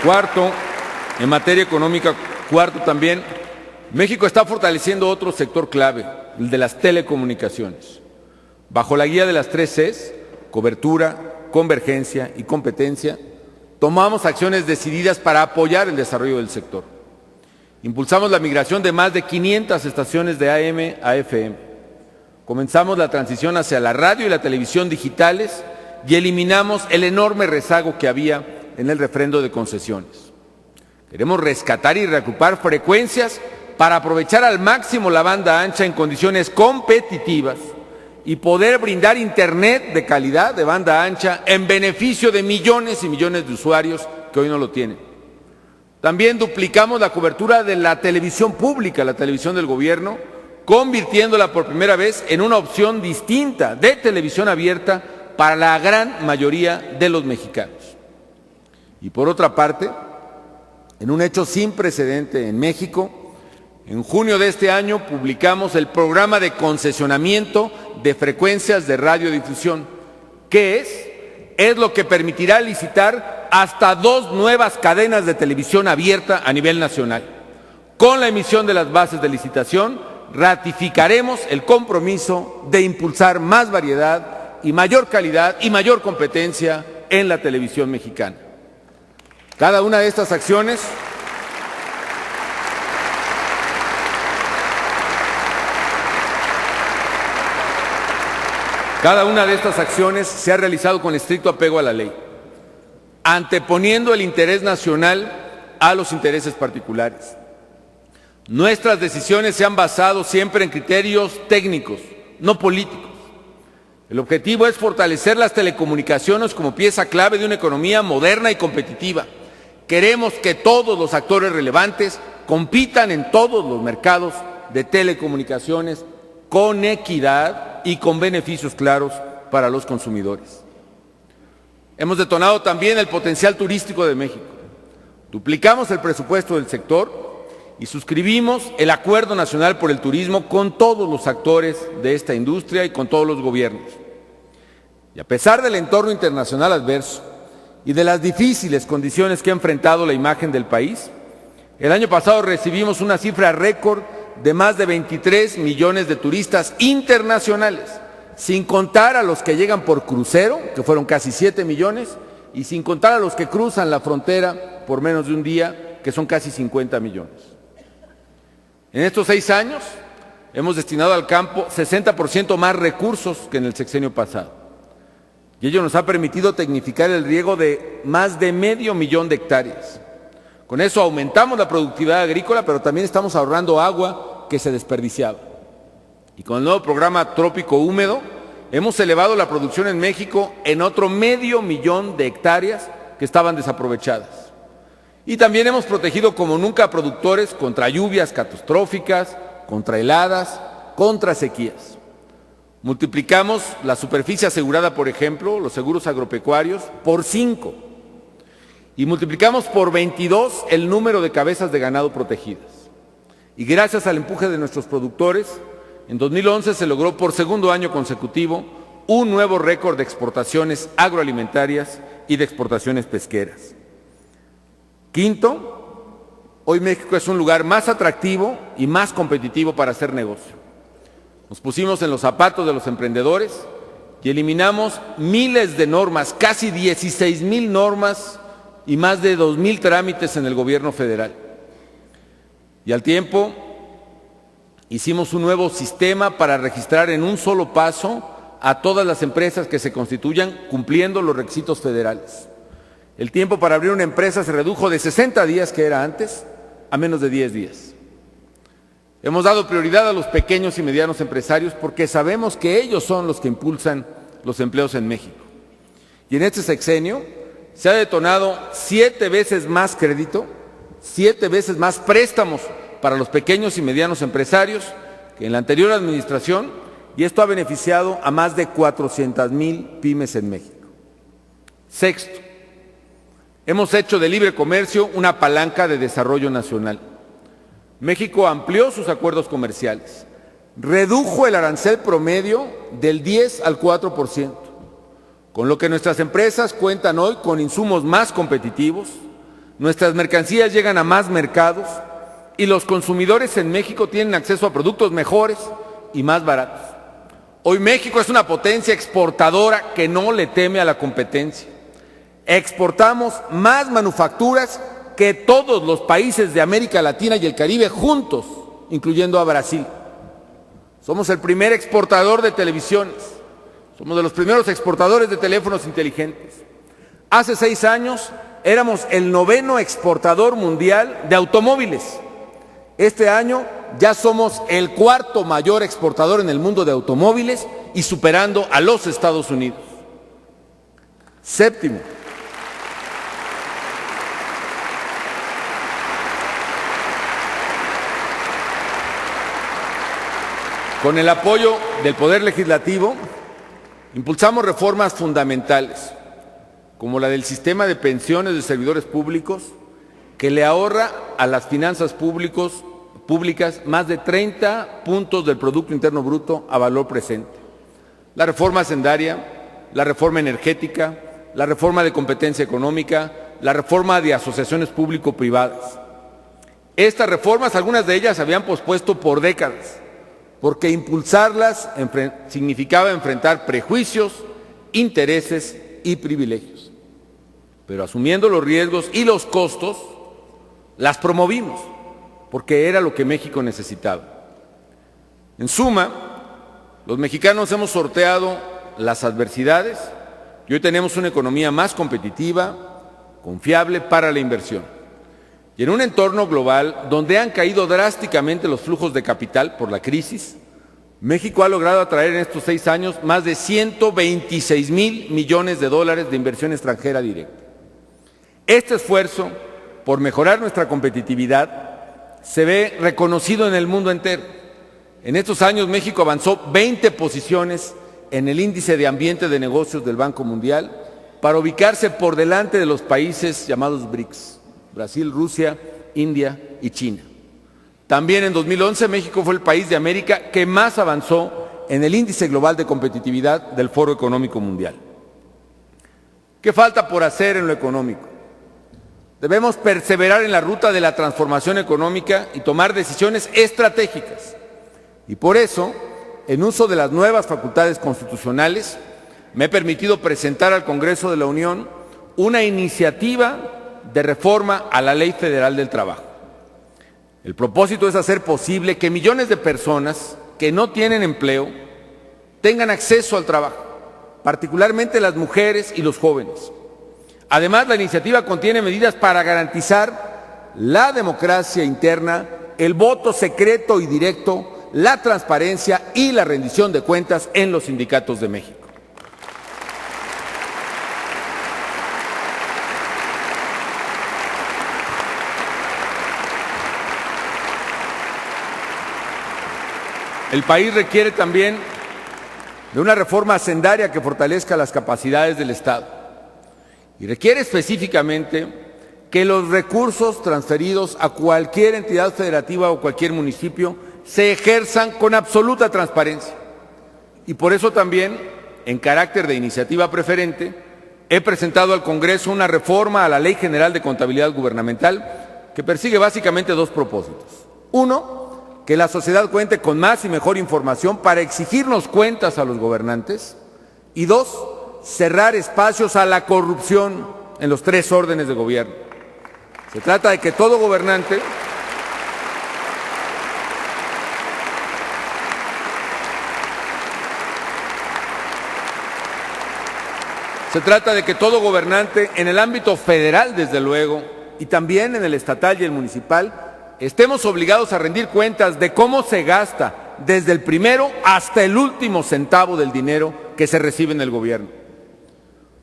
Cuarto, en materia económica, también, México está fortaleciendo otro sector clave, el de las telecomunicaciones. Bajo la guía de las 3 Cs, cobertura, convergencia y competencia, tomamos acciones decididas para apoyar el desarrollo del sector. Impulsamos la migración de más de 500 estaciones de AM a FM. Comenzamos la transición hacia la radio y la televisión digitales y eliminamos el enorme rezago que había en el refrendo de concesiones. Queremos rescatar y reagrupar frecuencias para aprovechar al máximo la banda ancha en condiciones competitivas y poder brindar internet de calidad de banda ancha en beneficio de millones y millones de usuarios que hoy no lo tienen. También duplicamos la cobertura de la televisión pública, la televisión del gobierno, convirtiéndola por primera vez en una opción distinta de televisión abierta para la gran mayoría de los mexicanos. Y por otra parte, en un hecho sin precedente en México, en junio de este año publicamos el programa de concesionamiento de frecuencias de radiodifusión, que es lo que permitirá licitar hasta 2 nuevas cadenas de televisión abierta a nivel nacional. Con la emisión de las bases de licitación, ratificaremos el compromiso de impulsar más variedad y mayor calidad y mayor competencia en la televisión mexicana. Cada una de estas acciones Cada una de estas acciones se ha realizado con estricto apego a la ley, anteponiendo el interés nacional a los intereses particulares. Nuestras decisiones se han basado siempre en criterios técnicos, no políticos. El objetivo es fortalecer las telecomunicaciones como pieza clave de una economía moderna y competitiva. Queremos que todos los actores relevantes compitan en todos los mercados de telecomunicaciones con equidad y con beneficios claros para los consumidores. Hemos detonado también el potencial turístico de México. Duplicamos el presupuesto del sector y suscribimos el Acuerdo Nacional por el Turismo con todos los actores de esta industria y con todos los gobiernos. Y a pesar del entorno internacional adverso y de las difíciles condiciones que ha enfrentado la imagen del país, el año pasado recibimos una cifra récord de más de 23 millones de turistas internacionales, sin contar a los que llegan por crucero, que fueron casi 7 millones, y sin contar a los que cruzan la frontera por menos de un día, que son casi 50 millones. En estos 6 años hemos destinado al campo 60% más recursos que en el sexenio pasado. Y ello nos ha permitido tecnificar el riego de más de 500,000 de hectáreas. Con eso aumentamos la productividad agrícola, pero también estamos ahorrando agua que se desperdiciaba. Y con el nuevo programa Trópico Húmedo hemos elevado la producción en México en otro 500,000 de hectáreas que estaban desaprovechadas. Y también hemos protegido como nunca a productores contra lluvias catastróficas, contra heladas, contra sequías. Multiplicamos la superficie asegurada, por ejemplo, los seguros agropecuarios, por 5. Y multiplicamos por 22 el número de cabezas de ganado protegidas. Y gracias al empuje de nuestros productores, en 2011 se logró por segundo año consecutivo un nuevo récord de exportaciones agroalimentarias y de exportaciones pesqueras. Quinto, hoy México es un lugar más atractivo y más competitivo para hacer negocio. Nos pusimos en los zapatos de los emprendedores y eliminamos miles de normas, casi 16,000 normas y más de 2,000 trámites en el gobierno federal. Y al tiempo hicimos un nuevo sistema para registrar en un solo paso a todas las empresas que se constituyan cumpliendo los requisitos federales. El tiempo para abrir una empresa se redujo de 60 días, que era antes, a menos de 10 días. Hemos dado prioridad a los pequeños y medianos empresarios porque sabemos que ellos son los que impulsan los empleos en México. Y en este sexenio se ha detonado 7 veces más crédito, 7 veces más préstamos para los pequeños y medianos empresarios que en la anterior administración, y esto ha beneficiado a más de 400,000 pymes en México. Sexto, hemos hecho del libre comercio una palanca de desarrollo nacional. México amplió sus acuerdos comerciales, redujo el arancel promedio del 10 al 4%, con lo que nuestras empresas cuentan hoy con insumos más competitivos, nuestras mercancías llegan a más mercados y los consumidores en México tienen acceso a productos mejores y más baratos. Hoy México es una potencia exportadora que no le teme a la competencia. Exportamos más manufacturas que todos los países de América Latina y el Caribe juntos, incluyendo a Brasil. Somos el primer exportador de televisiones, somos de los primeros exportadores de teléfonos inteligentes. Hace 6 años éramos el 9º exportador mundial de automóviles. Este año ya somos el 4º mayor exportador en el mundo de automóviles y superando a los Estados Unidos. Séptimo, con el apoyo del Poder Legislativo, impulsamos reformas fundamentales, como la del sistema de pensiones de servidores públicos, que le ahorra a las finanzas públicas más de 30 puntos del Producto Interno Bruto a valor presente. La reforma hacendaria, la reforma energética, la reforma de competencia económica, la reforma de asociaciones público-privadas. Estas reformas, algunas de ellas se habían pospuesto por décadas, porque impulsarlas significaba enfrentar prejuicios, intereses y privilegios. Pero asumiendo los riesgos y los costos, las promovimos, porque era lo que México necesitaba. En suma, los mexicanos hemos sorteado las adversidades y hoy tenemos una economía más competitiva, confiable para la inversión. Y en un entorno global donde han caído drásticamente los flujos de capital por la crisis, México ha logrado atraer en estos 6 años más de 126,000 millones de dólares de inversión extranjera directa. Este esfuerzo por mejorar nuestra competitividad se ve reconocido en el mundo entero. En estos años México avanzó 20 posiciones en el índice de ambiente de negocios del Banco Mundial para ubicarse por delante de los países llamados BRICS: Brasil, Rusia, India y China. También en 2011 México fue el país de América que más avanzó en el índice global de competitividad del Foro Económico Mundial. ¿Qué falta por hacer en lo económico? Debemos perseverar en la ruta de la transformación económica y tomar decisiones estratégicas. Y por eso, en uso de las nuevas facultades constitucionales, me he permitido presentar al Congreso de la Unión una iniciativa de reforma a la Ley Federal del Trabajo. El propósito es hacer posible que millones de personas que no tienen empleo tengan acceso al trabajo, particularmente las mujeres y los jóvenes. Además, la iniciativa contiene medidas para garantizar la democracia interna, el voto secreto y directo, la transparencia y la rendición de cuentas en los sindicatos de México. El país requiere también de una reforma hacendaria que fortalezca las capacidades del Estado y requiere específicamente que los recursos transferidos a cualquier entidad federativa o cualquier municipio se ejerzan con absoluta transparencia. Y por eso también, en carácter de iniciativa preferente, he presentado al Congreso una reforma a la Ley General de Contabilidad Gubernamental que persigue básicamente 2 propósitos. Uno, que la sociedad cuente con más y mejor información para exigirnos cuentas a los gobernantes. Y 2, cerrar espacios a la corrupción en los 3 órdenes de gobierno. Se trata de que todo gobernante en el ámbito federal, desde luego, y también en el estatal y el municipal, estemos obligados a rendir cuentas de cómo se gasta desde el primero hasta el último centavo del dinero que se recibe en el gobierno.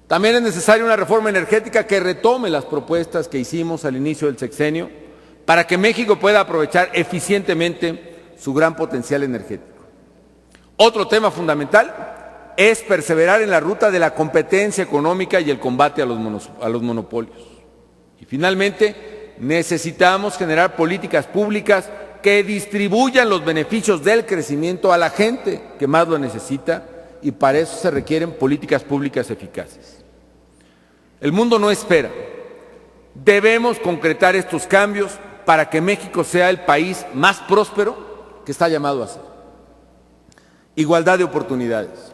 También es necesaria una reforma energética que retome las propuestas que hicimos al inicio del sexenio para que México pueda aprovechar eficientemente su gran potencial energético. Otro tema fundamental es perseverar en la ruta de la competencia económica y el combate a los monopolios. Y finalmente, necesitamos generar políticas públicas que distribuyan los beneficios del crecimiento a la gente que más lo necesita, y para eso se requieren políticas públicas eficaces. El mundo no espera. Debemos concretar estos cambios para que México sea el país más próspero que está llamado a ser. Igualdad de oportunidades.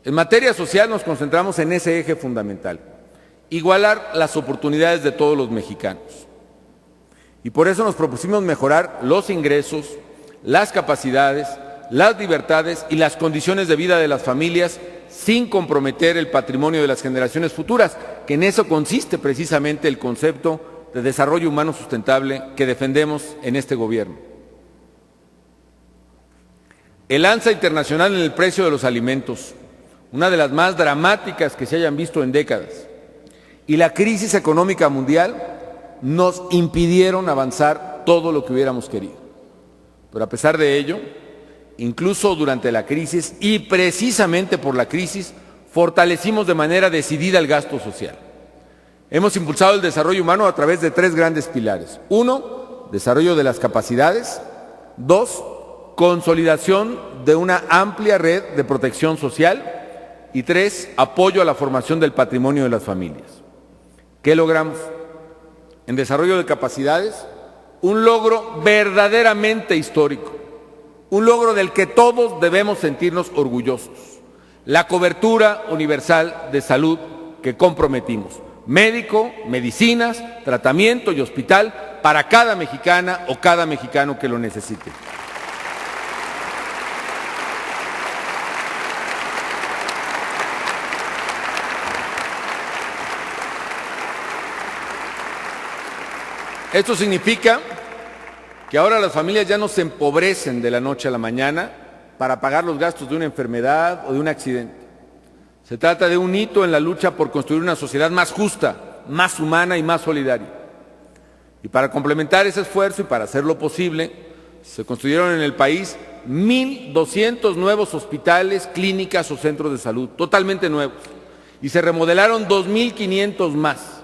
En materia social nos concentramos en ese eje fundamental: igualar las oportunidades de todos los mexicanos. Y por eso nos propusimos mejorar los ingresos, las capacidades, las libertades y las condiciones de vida de las familias sin comprometer el patrimonio de las generaciones futuras, que en eso consiste precisamente el concepto de desarrollo humano sustentable que defendemos en este gobierno. El alza internacional en el precio de los alimentos, una de las más dramáticas que se hayan visto en décadas, y la crisis económica mundial nos impidieron avanzar todo lo que hubiéramos querido. Pero a pesar de ello, incluso durante la crisis y precisamente por la crisis, fortalecimos de manera decidida el gasto social. Hemos impulsado el desarrollo humano a través de 3 grandes pilares. 1, desarrollo de las capacidades. 2, consolidación de una amplia red de protección social. Y 3, apoyo a la formación del patrimonio de las familias. ¿Qué logramos? En desarrollo de capacidades, un logro verdaderamente histórico, un logro del que todos debemos sentirnos orgullosos: la cobertura universal de salud que comprometimos, médico, medicinas, tratamiento y hospital para cada mexicana o cada mexicano que lo necesite. Esto significa que ahora las familias ya no se empobrecen de la noche a la mañana para pagar los gastos de una enfermedad o de un accidente. Se trata de un hito en la lucha por construir una sociedad más justa, más humana y más solidaria. Y para complementar ese esfuerzo y para hacerlo posible, se construyeron en el país 1.200 nuevos hospitales, clínicas o centros de salud, totalmente nuevos. Y se remodelaron 2.500 más.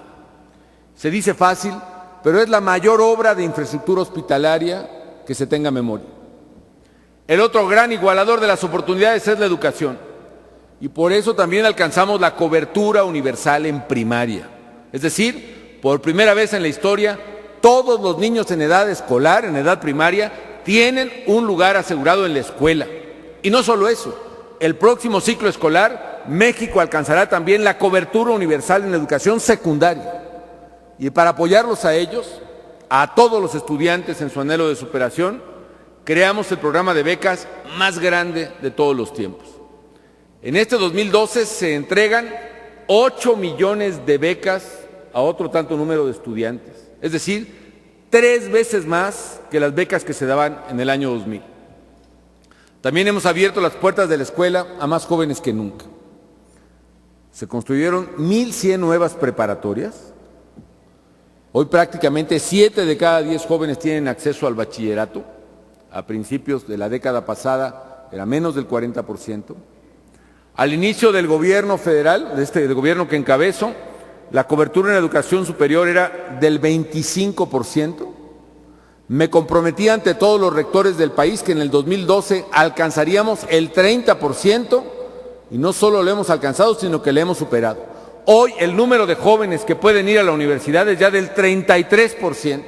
Se dice fácil, pero es la mayor obra de infraestructura hospitalaria que se tenga memoria. El otro gran igualador de las oportunidades es la educación. Y por eso también alcanzamos la cobertura universal en primaria. Es decir, por primera vez en la historia, todos los niños en edad escolar, en edad primaria, tienen un lugar asegurado en la escuela. Y no solo eso, el próximo ciclo escolar, México alcanzará también la cobertura universal en educación secundaria. Y para apoyarlos a ellos, a todos los estudiantes en su anhelo de superación, creamos el programa de becas más grande de todos los tiempos. En este 2012 se entregan 8 millones de becas a otro tanto número de estudiantes, es decir, 3 veces más que las becas que se daban en el año 2000. También hemos abierto las puertas de la escuela a más jóvenes que nunca. Se construyeron 1.100 nuevas preparatorias. Hoy prácticamente 7 de cada 10 jóvenes tienen acceso al bachillerato. A principios de la década pasada era menos del 40%. Al inicio del gobierno federal, del gobierno que encabezo, la cobertura en educación superior era del 25%. Me comprometí ante todos los rectores del país que en el 2012 alcanzaríamos el 30%, y no solo lo hemos alcanzado, sino que lo hemos superado. Hoy el número de jóvenes que pueden ir a la universidad es ya del 33%,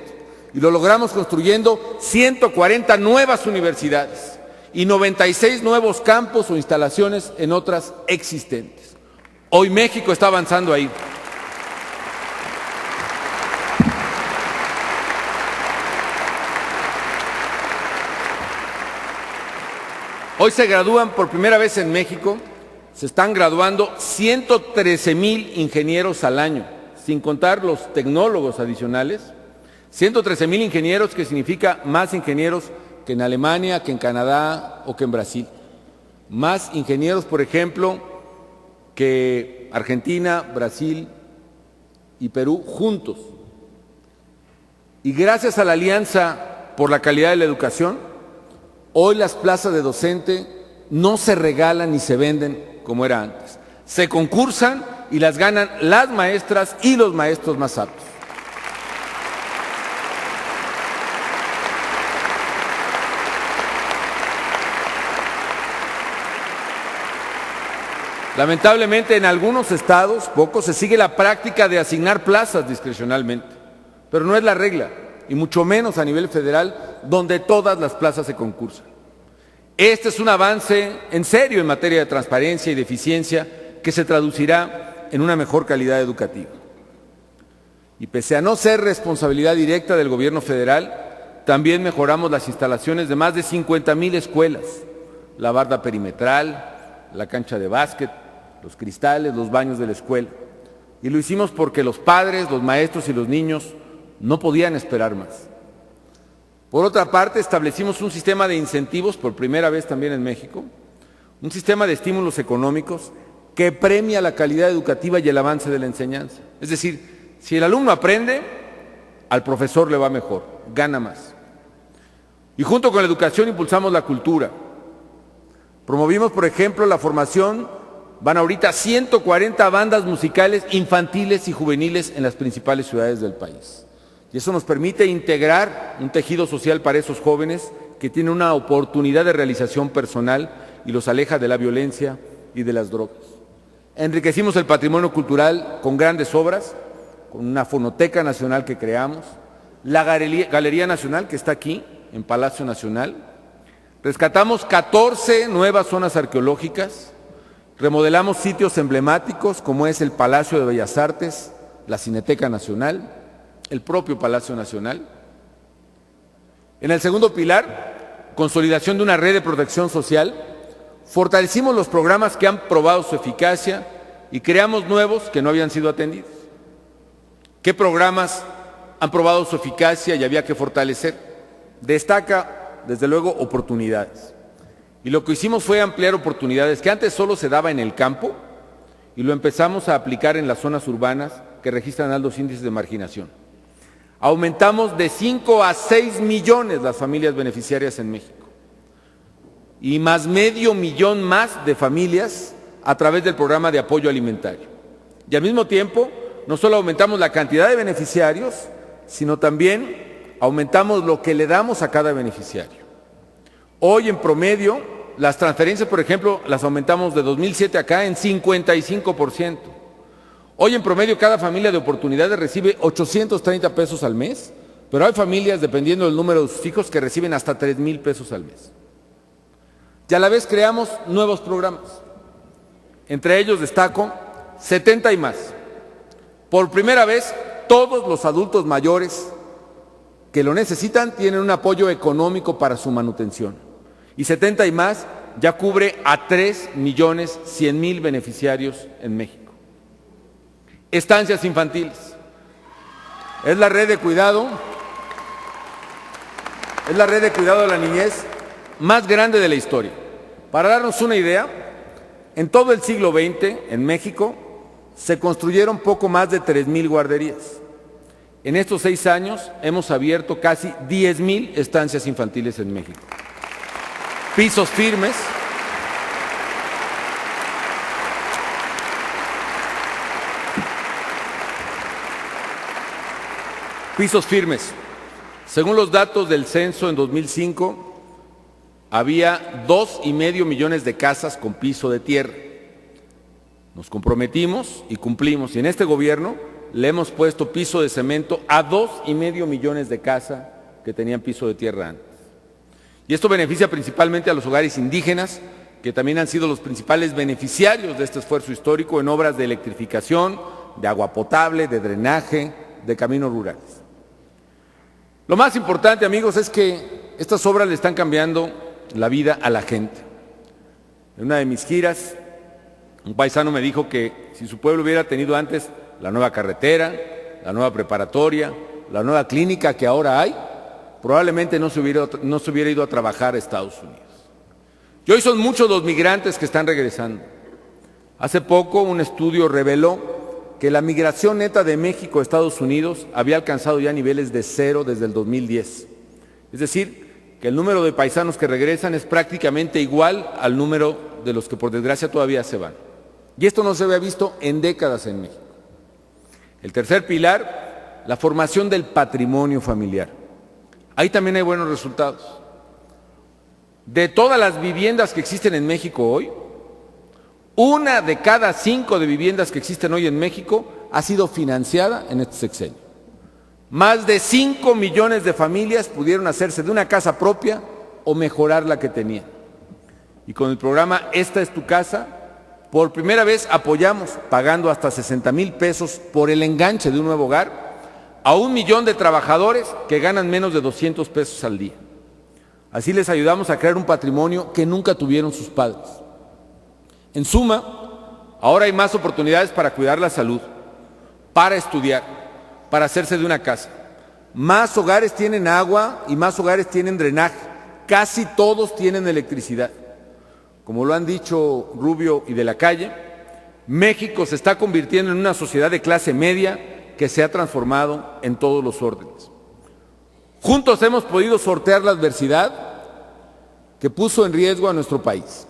y lo logramos construyendo 140 nuevas universidades y 96 nuevos campos o instalaciones en otras existentes. Hoy México está avanzando ahí. Hoy se gradúan por primera vez en México, se están graduando 113,000 ingenieros al año, sin contar los tecnólogos adicionales. 113,000 ingenieros, que significa más ingenieros que en Alemania, que en Canadá o que en Brasil. Más ingenieros, por ejemplo, que Argentina, Brasil y Perú juntos. Y gracias a la Alianza por la Calidad de la Educación, hoy las plazas de docente no se regalan ni se venden como era antes. Se concursan y las ganan las maestras y los maestros más aptos. Lamentablemente en algunos estados, pocos, se sigue la práctica de asignar plazas discrecionalmente, pero no es la regla, y mucho menos a nivel federal, donde todas las plazas se concursan. Este es un avance en serio en materia de transparencia y de eficiencia que se traducirá en una mejor calidad educativa. Y pese a no ser responsabilidad directa del gobierno federal, también mejoramos las instalaciones de más de 50,000 escuelas, la barda perimetral, la cancha de básquet, los cristales, los baños de la escuela. Y lo hicimos porque los padres, los maestros y los niños no podían esperar más. Por otra parte, establecimos un sistema de incentivos, por primera vez también en México, un sistema de estímulos económicos que premia la calidad educativa y el avance de la enseñanza. Es decir, si el alumno aprende, al profesor le va mejor, gana más. Y junto con la educación impulsamos la cultura. Promovimos, por ejemplo, la formación, van ahorita 140 bandas musicales infantiles y juveniles en las principales ciudades del país. Y eso nos permite integrar un tejido social para esos jóvenes que tienen una oportunidad de realización personal y los aleja de la violencia y de las drogas. Enriquecimos el patrimonio cultural con grandes obras, con una fonoteca nacional que creamos, la Galería Nacional que está aquí, en Palacio Nacional. Rescatamos 14 nuevas zonas arqueológicas, remodelamos sitios emblemáticos como es el Palacio de Bellas Artes, la Cineteca Nacional, el propio Palacio Nacional. En el segundo pilar, consolidación de una red de protección social, fortalecimos los programas que han probado su eficacia y creamos nuevos que no habían sido atendidos. ¿Qué programas han probado su eficacia y había que fortalecer. Destaca, desde luego, oportunidades. Y lo que hicimos fue ampliar oportunidades que antes solo se daba en el campo y lo empezamos a aplicar en las zonas urbanas que registran altos índices de marginación. Aumentamos de 5 a 6 millones las familias beneficiarias en México y más medio millón más de familias a través del programa de apoyo alimentario. Y al mismo tiempo, no solo aumentamos la cantidad de beneficiarios, sino también aumentamos lo que le damos a cada beneficiario. Hoy, en promedio, las transferencias, por ejemplo, las aumentamos de 2007 acá en 55%. Hoy, en promedio, cada familia de oportunidades recibe 830 pesos al mes, pero hay familias, dependiendo del número de sus hijos, que reciben hasta 3,000 pesos al mes. Y a la vez creamos nuevos programas. Entre ellos destaco 70 y más. Por primera vez, todos los adultos mayores que lo necesitan tienen un apoyo económico para su manutención. Y 70 y más ya cubre a 3,100,000 beneficiarios en México. Estancias infantiles. Es la red de cuidado de la niñez más grande de la historia. Para darnos una idea, en todo el siglo XX, en México, se construyeron poco más de 3,000 guarderías. En estos 6 años hemos abierto casi 10,000 estancias infantiles en México. Pisos firmes. Pisos firmes. Según los datos del censo en 2005, había 2,5 millones de casas con piso de tierra. Nos comprometimos y cumplimos. Y en este gobierno le hemos puesto piso de cemento a 2,5 millones de casas que tenían piso de tierra antes. Y esto beneficia principalmente a los hogares indígenas, que también han sido los principales beneficiarios de este esfuerzo histórico en obras de electrificación, de agua potable, de drenaje, de caminos rurales. Lo más importante, amigos, es que estas obras le están cambiando la vida a la gente. En una de mis giras, un paisano me dijo que si su pueblo hubiera tenido antes la nueva carretera, la nueva preparatoria, la nueva clínica que ahora hay, probablemente no se hubiera ido a trabajar a Estados Unidos. Y hoy son muchos los migrantes que están regresando. Hace poco un estudio reveló que la migración neta de México a Estados Unidos había alcanzado ya niveles de 0 desde el 2010. Es decir, que el número de paisanos que regresan es prácticamente igual al número de los que por desgracia todavía se van. Y esto no se había visto en décadas en México. El tercer pilar, la formación del patrimonio familiar. Ahí también hay buenos resultados. De todas las viviendas que existen en México hoy, 1 de cada 5 de viviendas que existen hoy en México ha sido financiada en este sexenio. Más de 5 millones de familias pudieron hacerse de una casa propia o mejorar la que tenían. Y con el programa Esta es tu casa, por primera vez apoyamos, pagando hasta 60,000 pesos por el enganche de un nuevo hogar, a 1 millón de trabajadores que ganan menos de 200 pesos al día. Así les ayudamos a crear un patrimonio que nunca tuvieron sus padres. En suma, ahora hay más oportunidades para cuidar la salud, para estudiar, para hacerse de una casa. Más hogares tienen agua y más hogares tienen drenaje. Casi todos tienen electricidad. Como lo han dicho Rubio y de la Calle, México se está convirtiendo en una sociedad de clase media que se ha transformado en todos los órdenes. Juntos hemos podido sortear la adversidad que puso en riesgo a nuestro país.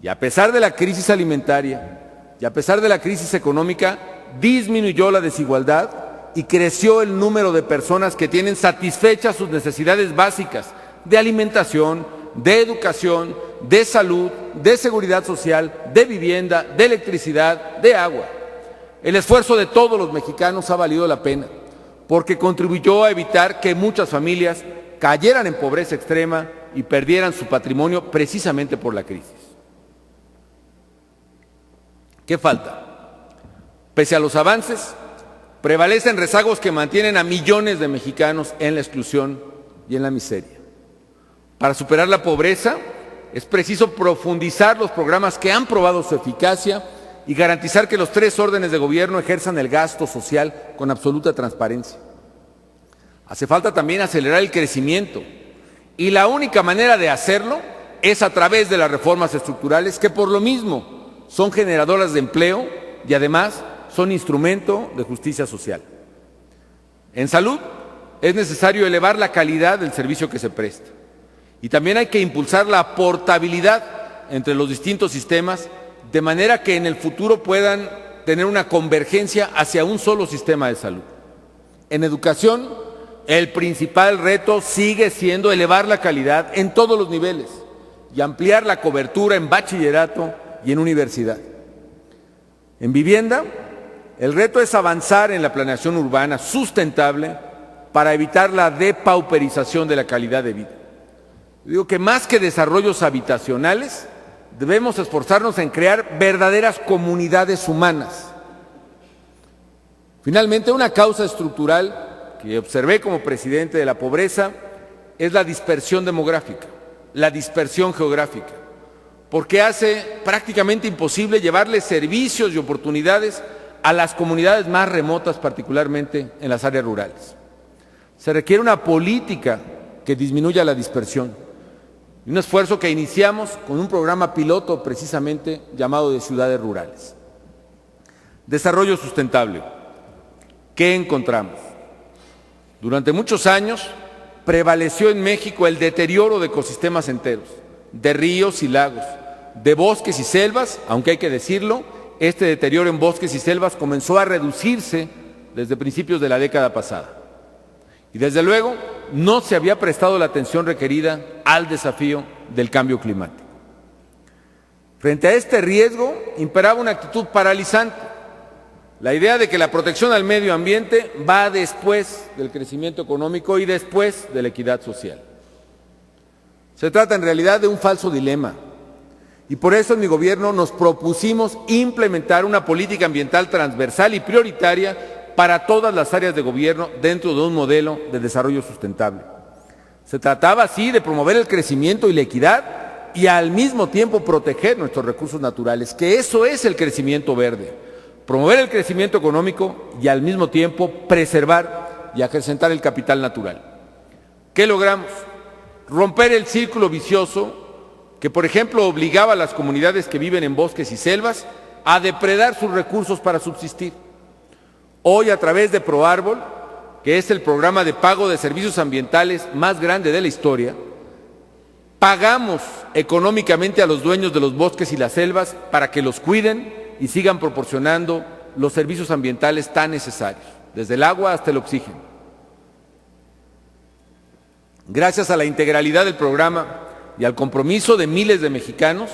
Y a pesar de la crisis alimentaria y a pesar de la crisis económica, disminuyó la desigualdad y creció el número de personas que tienen satisfechas sus necesidades básicas de alimentación, de educación, de salud, de seguridad social, de vivienda, de electricidad, de agua. El esfuerzo de todos los mexicanos ha valido la pena, porque contribuyó a evitar que muchas familias cayeran en pobreza extrema y perdieran su patrimonio precisamente por la crisis. ¿Qué falta? Pese a los avances, prevalecen rezagos que mantienen a millones de mexicanos en la exclusión y en la miseria. Para superar la pobreza, es preciso profundizar los programas que han probado su eficacia y garantizar que los 3 órdenes de gobierno ejerzan el gasto social con absoluta transparencia. Hace falta también acelerar el crecimiento. Y la única manera de hacerlo es a través de las reformas estructurales, que por lo mismo son generadoras de empleo y además son instrumento de justicia social. En salud es necesario elevar la calidad del servicio que se presta. Y también hay que impulsar la portabilidad entre los distintos sistemas, de manera que en el futuro puedan tener una convergencia hacia un solo sistema de salud. En educación, el principal reto sigue siendo elevar la calidad en todos los niveles y ampliar la cobertura en bachillerato y en universidad. En vivienda, el reto es avanzar en la planeación urbana sustentable para evitar la depauperización de la calidad de vida. Digo que más que desarrollos habitacionales, debemos esforzarnos en crear verdaderas comunidades humanas. Finalmente, una causa estructural que observé como presidente de la pobreza es la dispersión demográfica, la dispersión geográfica, porque hace prácticamente imposible llevarle servicios y oportunidades a las comunidades más remotas, particularmente en las áreas rurales. Se requiere una política que disminuya la dispersión y un esfuerzo que iniciamos con un programa piloto precisamente llamado de ciudades rurales. Desarrollo sustentable. ¿Qué encontramos? Durante muchos años prevaleció en México el deterioro de ecosistemas enteros, de ríos y lagos, de bosques y selvas, aunque hay que decirlo, este deterioro en bosques y selvas comenzó a reducirse desde principios de la década pasada. Y desde luego no se había prestado la atención requerida al desafío del cambio climático. Frente a este riesgo imperaba una actitud paralizante, la idea de que la protección al medio ambiente va después del crecimiento económico y después de la equidad social. Se trata en realidad de un falso dilema. Y por eso en mi gobierno nos propusimos implementar una política ambiental transversal y prioritaria para todas las áreas de gobierno dentro de un modelo de desarrollo sustentable. Se trataba así de promover el crecimiento y la equidad y al mismo tiempo proteger nuestros recursos naturales, que eso es el crecimiento verde. Promover el crecimiento económico y al mismo tiempo preservar y acrecentar el capital natural. ¿Qué logramos? Romper el círculo vicioso que, por ejemplo, obligaba a las comunidades que viven en bosques y selvas a depredar sus recursos para subsistir. Hoy, a través de ProÁrbol, que es el programa de pago de servicios ambientales más grande de la historia, pagamos económicamente a los dueños de los bosques y las selvas para que los cuiden y sigan proporcionando los servicios ambientales tan necesarios, desde el agua hasta el oxígeno. Gracias a la integralidad del programa y al compromiso de miles de mexicanos,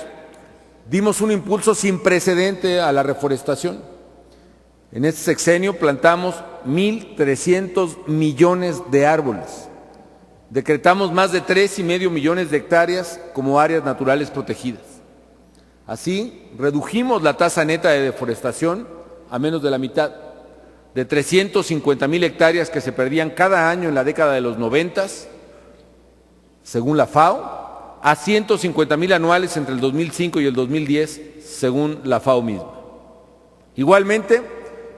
dimos un impulso sin precedente a la reforestación. En este sexenio plantamos 1.300 millones de árboles. Decretamos más de 3,5 millones de hectáreas como áreas naturales protegidas. Así, redujimos la tasa neta de deforestación a menos de la mitad, de 350,000 hectáreas que se perdían cada año en la década de los 90, según la FAO, a 150,000 anuales entre el 2005 y el 2010, según la FAO misma. Igualmente,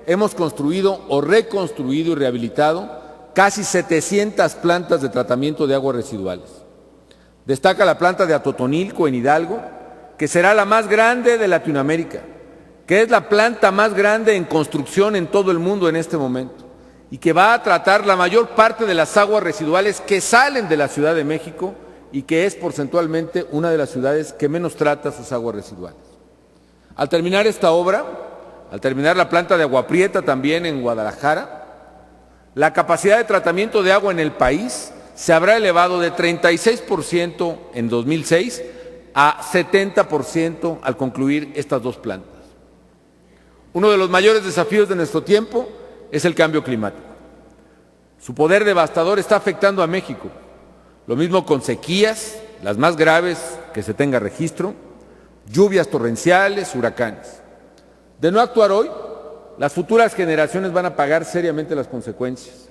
hemos construido o reconstruido y rehabilitado casi 700 plantas de tratamiento de aguas residuales. Destaca la planta de Atotonilco en Hidalgo, que será la más grande de Latinoamérica, que es la planta más grande en construcción en todo el mundo en este momento y que va a tratar la mayor parte de las aguas residuales que salen de la Ciudad de México y que es porcentualmente una de las ciudades que menos trata sus aguas residuales. Al terminar esta obra, al terminar la planta de Agua Prieta también en Guadalajara, la capacidad de tratamiento de agua en el país se habrá elevado de 36% en 2006 a 70% al concluir estas dos plantas. Uno de los mayores desafíos de nuestro tiempo es el cambio climático. Su poder devastador está afectando a México. Lo mismo con sequías, las más graves que se tenga registro, lluvias torrenciales, huracanes. De no actuar hoy, las futuras generaciones van a pagar seriamente las consecuencias.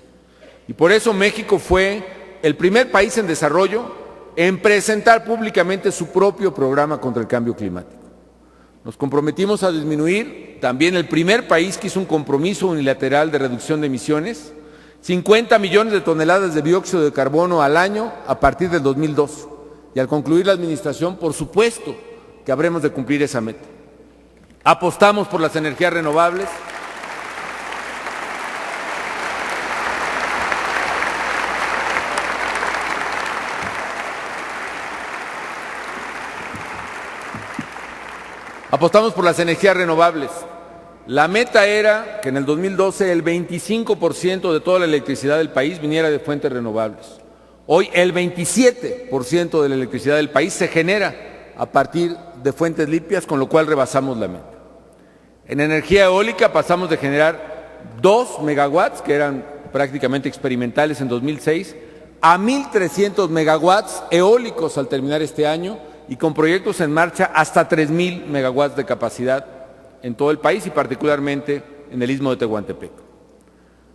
Y por eso México fue el primer país en desarrollo en presentar públicamente su propio programa contra el cambio climático. Nos comprometimos a disminuir, también el primer país que hizo un compromiso unilateral de reducción de emisiones, 50 millones de toneladas de dióxido de carbono al año a partir del 2002. Y al concluir la administración, por supuesto que habremos de cumplir esa meta. Apostamos por las energías renovables. Apostamos por las energías renovables. La meta era que en el 2012 el 25% de toda la electricidad del país viniera de fuentes renovables. Hoy el 27% de la electricidad del país se genera a partir de fuentes limpias, con lo cual rebasamos la meta. En energía eólica pasamos de generar 2 megawatts, que eran prácticamente experimentales en 2006, a 1.300 megawatts eólicos al terminar este año, y con proyectos en marcha hasta 3.000 megawatts de capacidad en todo el país y particularmente en el Istmo de Tehuantepec.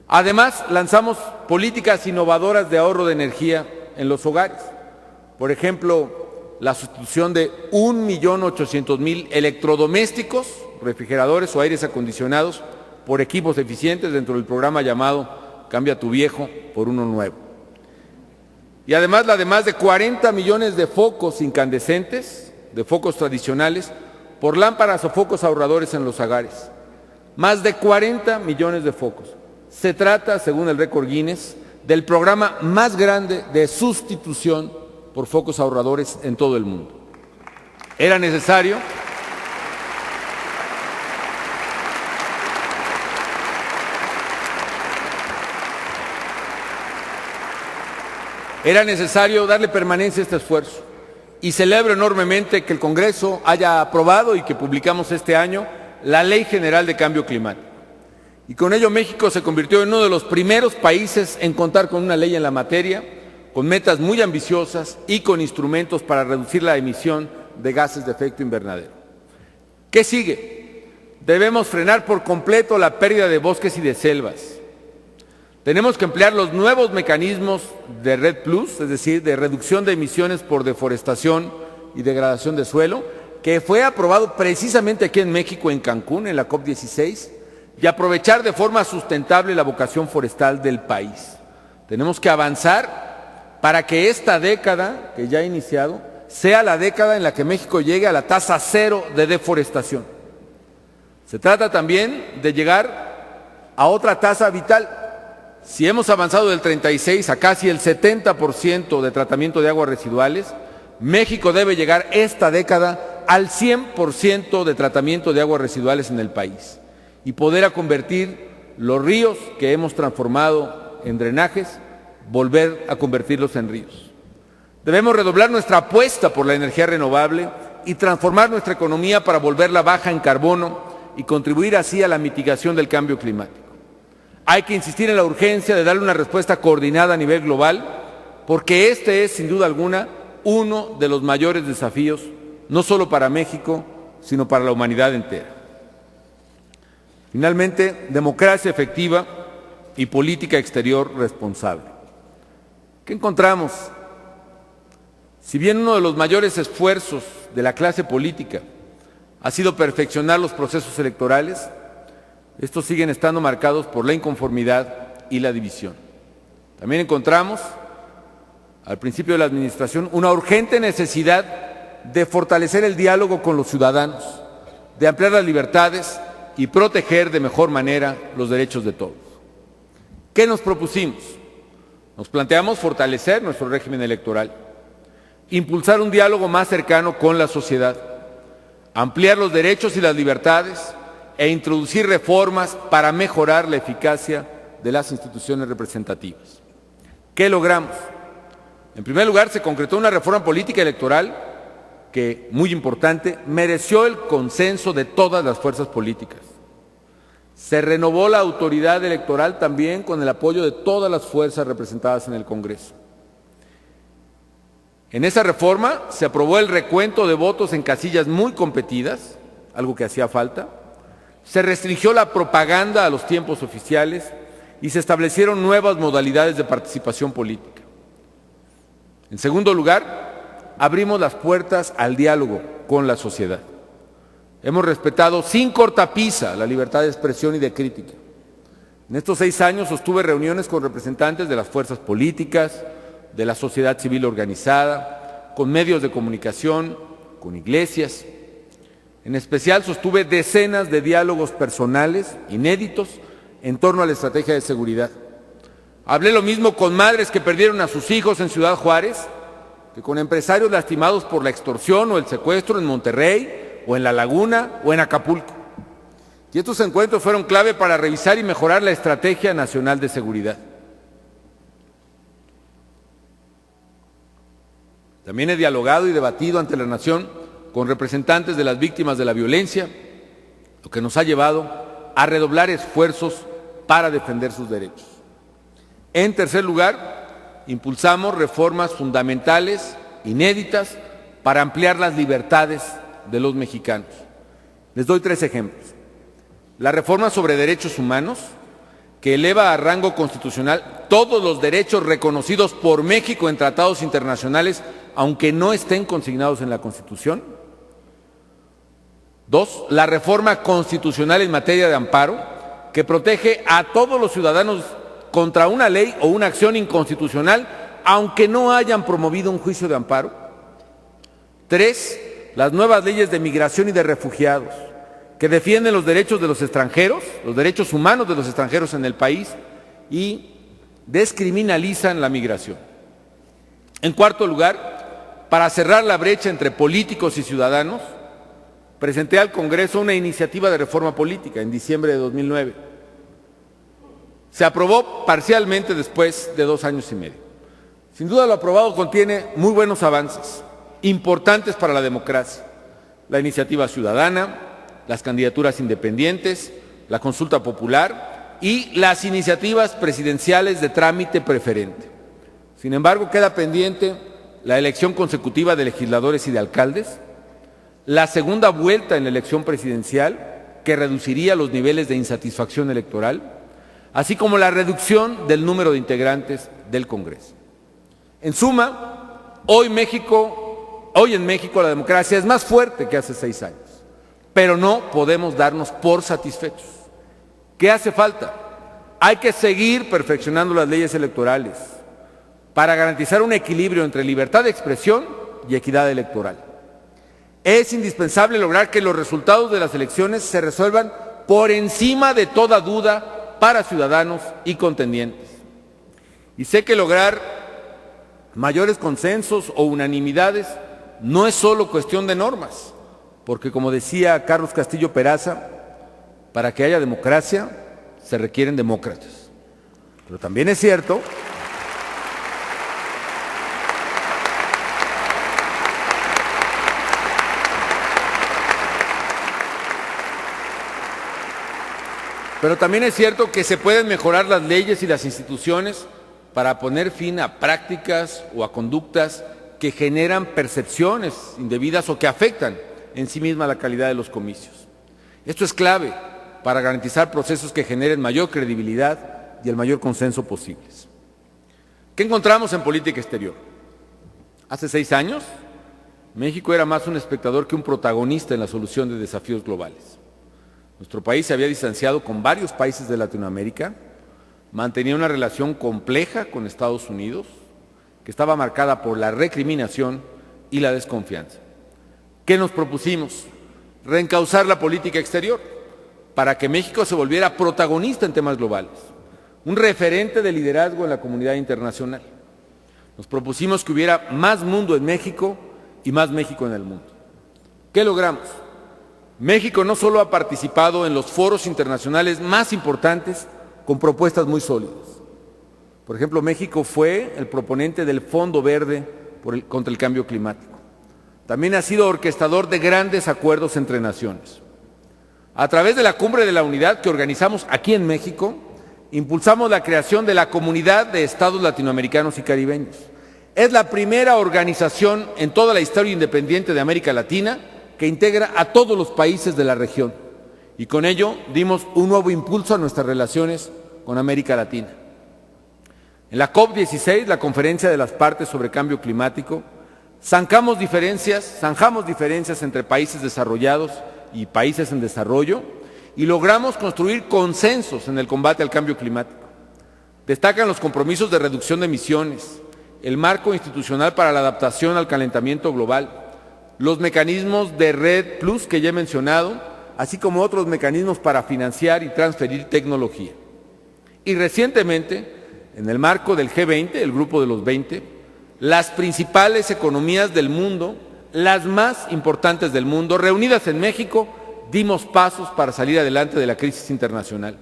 Además, lanzamos políticas innovadoras de ahorro de energía en los hogares. Por ejemplo, la sustitución de 1.800.000 electrodomésticos, refrigeradores o aires acondicionados por equipos eficientes dentro del programa llamado Cambia tu viejo por uno nuevo. Y además la de más de 40 millones de focos incandescentes, de focos tradicionales, por lámparas o focos ahorradores en los hogares. Más de 40 millones de focos. Se trata, según el récord Guinness, del programa más grande de sustitución por focos ahorradores en todo el mundo. Era necesario darle permanencia a este esfuerzo y celebro enormemente que el Congreso haya aprobado y que publicamos este año la Ley General de Cambio Climático. Y con ello México se convirtió en uno de los primeros países en contar con una ley en la materia, con metas muy ambiciosas y con instrumentos para reducir la emisión de gases de efecto invernadero. ¿Qué sigue? Debemos frenar por completo la pérdida de bosques y de selvas. Tenemos que emplear los nuevos mecanismos de REDD+, es decir, de reducción de emisiones por deforestación y degradación de suelo, que fue aprobado precisamente aquí en México, en Cancún, en la COP16, y aprovechar de forma sustentable la vocación forestal del país. Tenemos que avanzar para que esta década, que ya ha iniciado, sea la década en la que México llegue a la tasa cero de deforestación. Se trata también de llegar a otra tasa vital. Si hemos avanzado del 36 a casi el 70% de tratamiento de aguas residuales, México debe llegar esta década al 100% de tratamiento de aguas residuales en el país y poder convertir los ríos que hemos transformado en drenajes, volver a convertirlos en ríos. Debemos redoblar nuestra apuesta por la energía renovable y transformar nuestra economía para volverla baja en carbono y contribuir así a la mitigación del cambio climático. Hay que insistir en la urgencia de darle una respuesta coordinada a nivel global, porque este es, sin duda alguna, uno de los mayores desafíos, no solo para México, sino para la humanidad entera. Finalmente, democracia efectiva y política exterior responsable. ¿Qué encontramos? Si bien uno de los mayores esfuerzos de la clase política ha sido perfeccionar los procesos electorales, estos siguen estando marcados por la inconformidad y la división. También encontramos, al principio de la administración, una urgente necesidad de fortalecer el diálogo con los ciudadanos, de ampliar las libertades y proteger de mejor manera los derechos de todos. ¿Qué nos propusimos? Nos planteamos fortalecer nuestro régimen electoral, impulsar un diálogo más cercano con la sociedad, ampliar los derechos y las libertades e introducir reformas para mejorar la eficacia de las instituciones representativas. ¿Qué logramos? En primer lugar, se concretó una reforma política electoral que, muy importante, mereció el consenso de todas las fuerzas políticas. Se renovó la autoridad electoral también con el apoyo de todas las fuerzas representadas en el Congreso. En esa reforma se aprobó el recuento de votos en casillas muy competidas, algo que hacía falta. Se restringió la propaganda a los tiempos oficiales y se establecieron nuevas modalidades de participación política. En segundo lugar, abrimos las puertas al diálogo con la sociedad. Hemos respetado sin cortapisa la libertad de expresión y de crítica. En estos 6 años sostuve reuniones con representantes de las fuerzas políticas, de la sociedad civil organizada, con medios de comunicación, con iglesias. En especial sostuve decenas de diálogos personales, inéditos, en torno a la estrategia de seguridad. Hablé lo mismo con madres que perdieron a sus hijos en Ciudad Juárez, que con empresarios lastimados por la extorsión o el secuestro en Monterrey, o en La Laguna, o en Acapulco. Y estos encuentros fueron clave para revisar y mejorar la Estrategia Nacional de Seguridad. También he dialogado y debatido ante la nación con representantes de las víctimas de la violencia, lo que nos ha llevado a redoblar esfuerzos para defender sus derechos. En tercer lugar, impulsamos reformas fundamentales, inéditas, para ampliar las libertades de los mexicanos. Les doy 3 ejemplos. La reforma sobre derechos humanos, que eleva a rango constitucional todos los derechos reconocidos por México en tratados internacionales, aunque no estén consignados en la Constitución. 2, la reforma constitucional en materia de amparo, que protege a todos los ciudadanos contra una ley o una acción inconstitucional, aunque no hayan promovido un juicio de amparo. 3, las nuevas leyes de migración y de refugiados, que defienden los derechos de los extranjeros, los derechos humanos de los extranjeros en el país y descriminalizan la migración. En cuarto lugar, para cerrar la brecha entre políticos y ciudadanos, presenté al Congreso una iniciativa de reforma política en diciembre de 2009. Se aprobó parcialmente después de 2 años y medio. Sin duda lo aprobado contiene muy buenos avances, importantes para la democracia. La iniciativa ciudadana, las candidaturas independientes, la consulta popular y las iniciativas presidenciales de trámite preferente. Sin embargo, queda pendiente la elección consecutiva de legisladores y de alcaldes, la segunda vuelta en la elección presidencial, que reduciría los niveles de insatisfacción electoral, así como la reducción del número de integrantes del Congreso. En suma, hoy en México la democracia es más fuerte que hace 6 años. Pero no podemos darnos por satisfechos. ¿Qué hace falta? Hay que seguir perfeccionando las leyes electorales para garantizar un equilibrio entre libertad de expresión y equidad electoral. Es indispensable lograr que los resultados de las elecciones se resuelvan por encima de toda duda para ciudadanos y contendientes. Y sé que lograr mayores consensos o unanimidades no es solo cuestión de normas, porque como decía Carlos Castillo Peraza, para que haya democracia se requieren demócratas. Pero también es cierto que se pueden mejorar las leyes y las instituciones para poner fin a prácticas o a conductas que generan percepciones indebidas o que afectan en sí misma la calidad de los comicios. Esto es clave para garantizar procesos que generen mayor credibilidad y el mayor consenso posibles. ¿Qué encontramos en política exterior? Hace 6 años, México era más un espectador que un protagonista en la solución de desafíos globales. Nuestro país se había distanciado con varios países de Latinoamérica, mantenía una relación compleja con Estados Unidos, que estaba marcada por la recriminación y la desconfianza. ¿Qué nos propusimos? Reencauzar la política exterior para que México se volviera protagonista en temas globales, un referente de liderazgo en la comunidad internacional. Nos propusimos que hubiera más mundo en México y más México en el mundo. ¿Qué logramos? México no solo ha participado en los foros internacionales más importantes con propuestas muy sólidas. Por ejemplo, México fue el proponente del Fondo Verde contra el Cambio Climático. También ha sido orquestador de grandes acuerdos entre naciones. A través de la Cumbre de la Unidad que organizamos aquí en México, impulsamos la creación de la Comunidad de Estados Latinoamericanos y Caribeños. Es la primera organización en toda la historia independiente de América Latina que integra a todos los países de la región. Y con ello dimos un nuevo impulso a nuestras relaciones con América Latina. En la COP16, la Conferencia de las Partes sobre Cambio Climático, zanjamos diferencias entre países desarrollados y países en desarrollo y logramos construir consensos en el combate al cambio climático. Destacan los compromisos de reducción de emisiones, el marco institucional para la adaptación al calentamiento global, los mecanismos de Red Plus que ya he mencionado, así como otros mecanismos para financiar y transferir tecnología. Y recientemente, en el marco del G20, el grupo de los 20, las principales economías del mundo, las más importantes del mundo, reunidas en México, dimos pasos para salir adelante de la crisis internacional.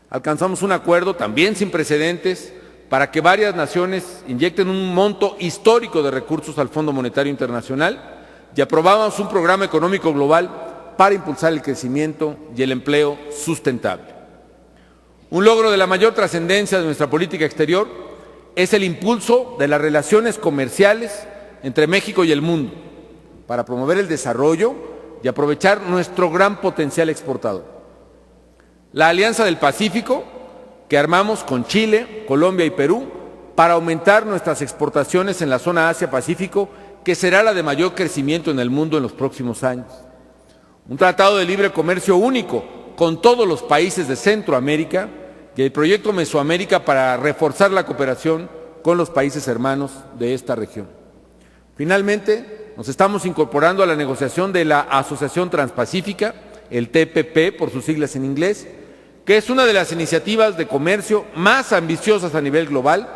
Alcanzamos un acuerdo también sin precedentes para que varias naciones inyecten un monto histórico de recursos al Fondo Monetario Internacional y aprobamos un programa económico global para impulsar el crecimiento y el empleo sustentable. Un logro de la mayor trascendencia de nuestra política exterior es el impulso de las relaciones comerciales entre México y el mundo para promover el desarrollo y aprovechar nuestro gran potencial exportador. La Alianza del Pacífico, que armamos con Chile, Colombia y Perú, para aumentar nuestras exportaciones en la zona Asia-Pacífico, que será la de mayor crecimiento en el mundo en los próximos años. Un tratado de libre comercio único con todos los países de Centroamérica y el proyecto Mesoamérica para reforzar la cooperación con los países hermanos de esta región. Finalmente, nos estamos incorporando a la negociación de la Asociación Transpacífica, el TPP por sus siglas en inglés, que es una de las iniciativas de comercio más ambiciosas a nivel global,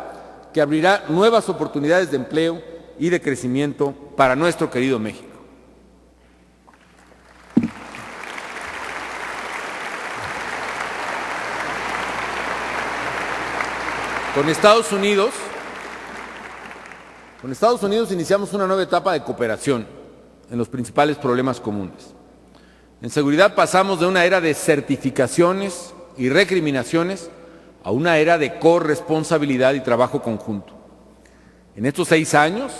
que abrirá nuevas oportunidades de empleo y de crecimiento para nuestro querido México. Con Estados Unidos iniciamos una nueva etapa de cooperación en los principales problemas comunes. En seguridad pasamos de una era de certificaciones y recriminaciones a una era de corresponsabilidad y trabajo conjunto. En estos 6 años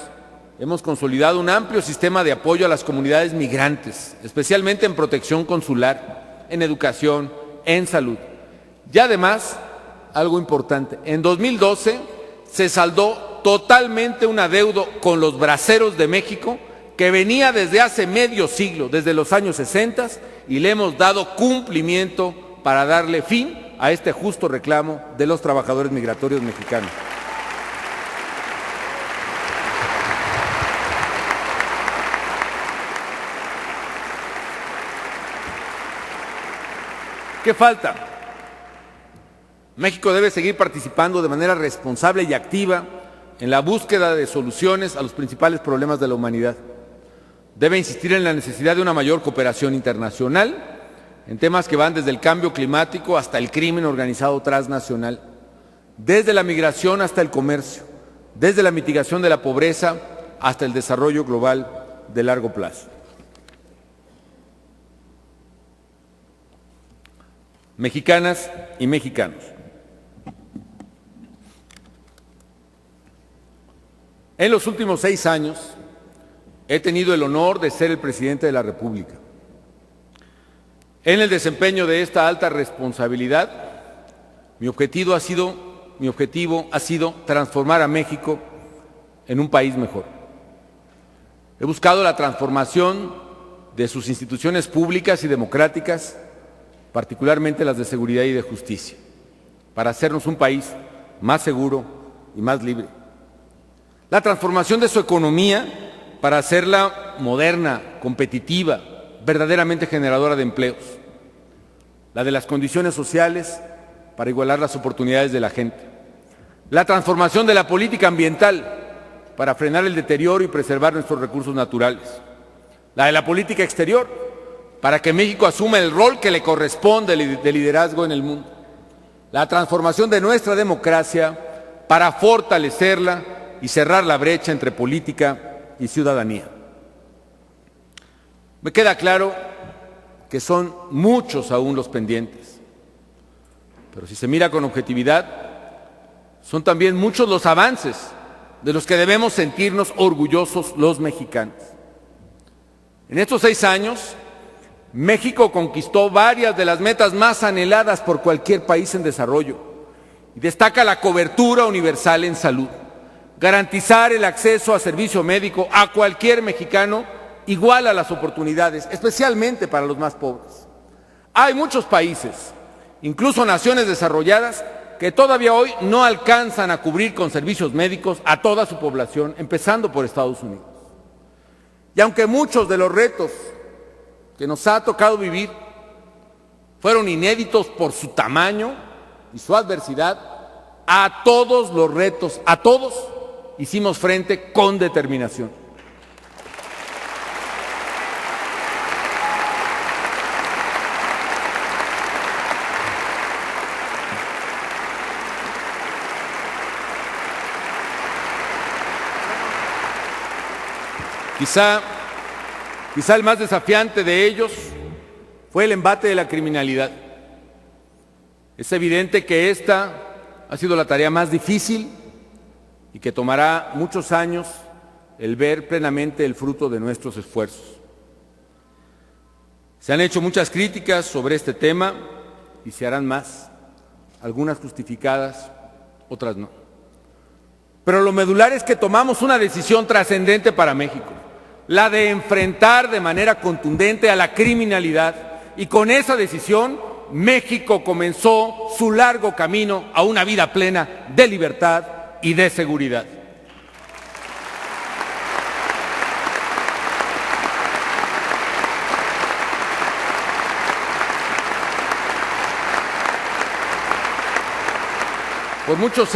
hemos consolidado un amplio sistema de apoyo a las comunidades migrantes, especialmente en protección consular, en educación, en salud. Y además, algo importante, en 2012 se saldó totalmente un adeudo con los braceros de México que venía desde hace medio siglo, desde los años 60, y le hemos dado cumplimiento para darle fin a este justo reclamo de los trabajadores migratorios mexicanos. ¿Qué falta? México debe seguir participando de manera responsable y activa en la búsqueda de soluciones a los principales problemas de la humanidad. Debe insistir en la necesidad de una mayor cooperación internacional en temas que van desde el cambio climático hasta el crimen organizado transnacional, desde la migración hasta el comercio, desde la mitigación de la pobreza hasta el desarrollo global de largo plazo. Mexicanas y mexicanos, en los últimos 6 años he tenido el honor de ser el presidente de la República. En el desempeño de esta alta responsabilidad, mi objetivo ha sido transformar a México en un país mejor. He buscado la transformación de sus instituciones públicas y democráticas, particularmente las de seguridad y de justicia, para hacernos un país más seguro y más libre. La transformación de su economía para hacerla moderna, competitiva, verdaderamente generadora de empleos. La de las condiciones sociales para igualar las oportunidades de la gente. La transformación de la política ambiental para frenar el deterioro y preservar nuestros recursos naturales. La de la política exterior para que México asuma el rol que le corresponde de liderazgo en el mundo. La transformación de nuestra democracia para fortalecerla y cerrar la brecha entre política y ciudadanía. Me queda claro que son muchos aún los pendientes, pero si se mira con objetividad, son también muchos los avances de los que debemos sentirnos orgullosos los mexicanos. En estos 6 años, México conquistó varias de las metas más anheladas por cualquier país en desarrollo y destaca la cobertura universal en salud. Garantizar el acceso a servicio médico a cualquier mexicano iguala las oportunidades, especialmente para los más pobres. Hay muchos países, incluso naciones desarrolladas, que todavía hoy no alcanzan a cubrir con servicios médicos a toda su población, empezando por Estados Unidos. Y aunque muchos de los retos que nos ha tocado vivir fueron inéditos por su tamaño y su adversidad, a todos los retos, a todos, hicimos frente con determinación. Quizá el más desafiante de ellos fue el embate de la criminalidad. Es evidente que esta ha sido la tarea más difícil y que tomará muchos años el ver plenamente el fruto de nuestros esfuerzos. Se han hecho muchas críticas sobre este tema y se harán más, algunas justificadas, otras no. Pero lo medular es que tomamos una decisión trascendente para México, la de enfrentar de manera contundente a la criminalidad, y con esa decisión México comenzó su largo camino a una vida plena de libertad y de seguridad. Por muchos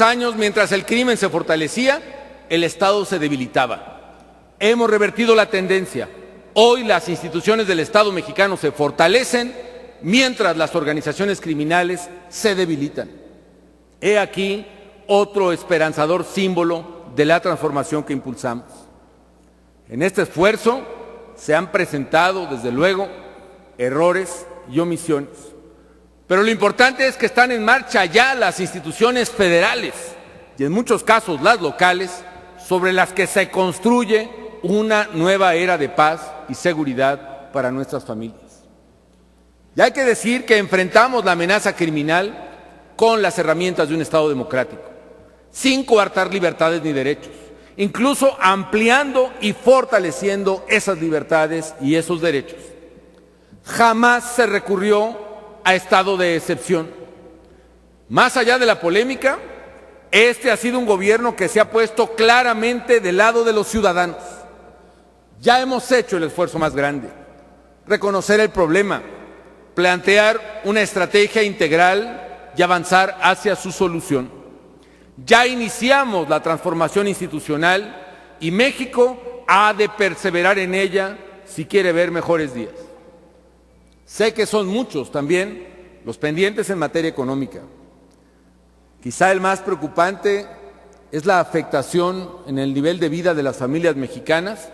años, mientras el crimen se fortalecía, el Estado se debilitaba. Hemos revertido la tendencia. Hoy las instituciones del Estado mexicano se fortalecen, mientras las organizaciones criminales se debilitan. He aquí otro esperanzador símbolo de la transformación que impulsamos. En este esfuerzo se han presentado, desde luego, errores y omisiones. Pero lo importante es que están en marcha ya las instituciones federales y en muchos casos las locales, sobre las que se construye una nueva era de paz y seguridad para nuestras familias. Y hay que decir que enfrentamos la amenaza criminal con las herramientas de un Estado democrático, sin coartar libertades ni derechos, incluso ampliando y fortaleciendo esas libertades y esos derechos. Jamás se recurrió a estado de excepción. Más allá de la polémica, este ha sido un gobierno que se ha puesto claramente del lado de los ciudadanos. Ya hemos hecho el esfuerzo más grande: reconocer el problema, plantear una estrategia integral y avanzar hacia su solución. Ya iniciamos la transformación institucional y México ha de perseverar en ella si quiere ver mejores días. Sé que son muchos también los pendientes en materia económica. Quizá el más preocupante es la afectación en el nivel de vida de las familias mexicanas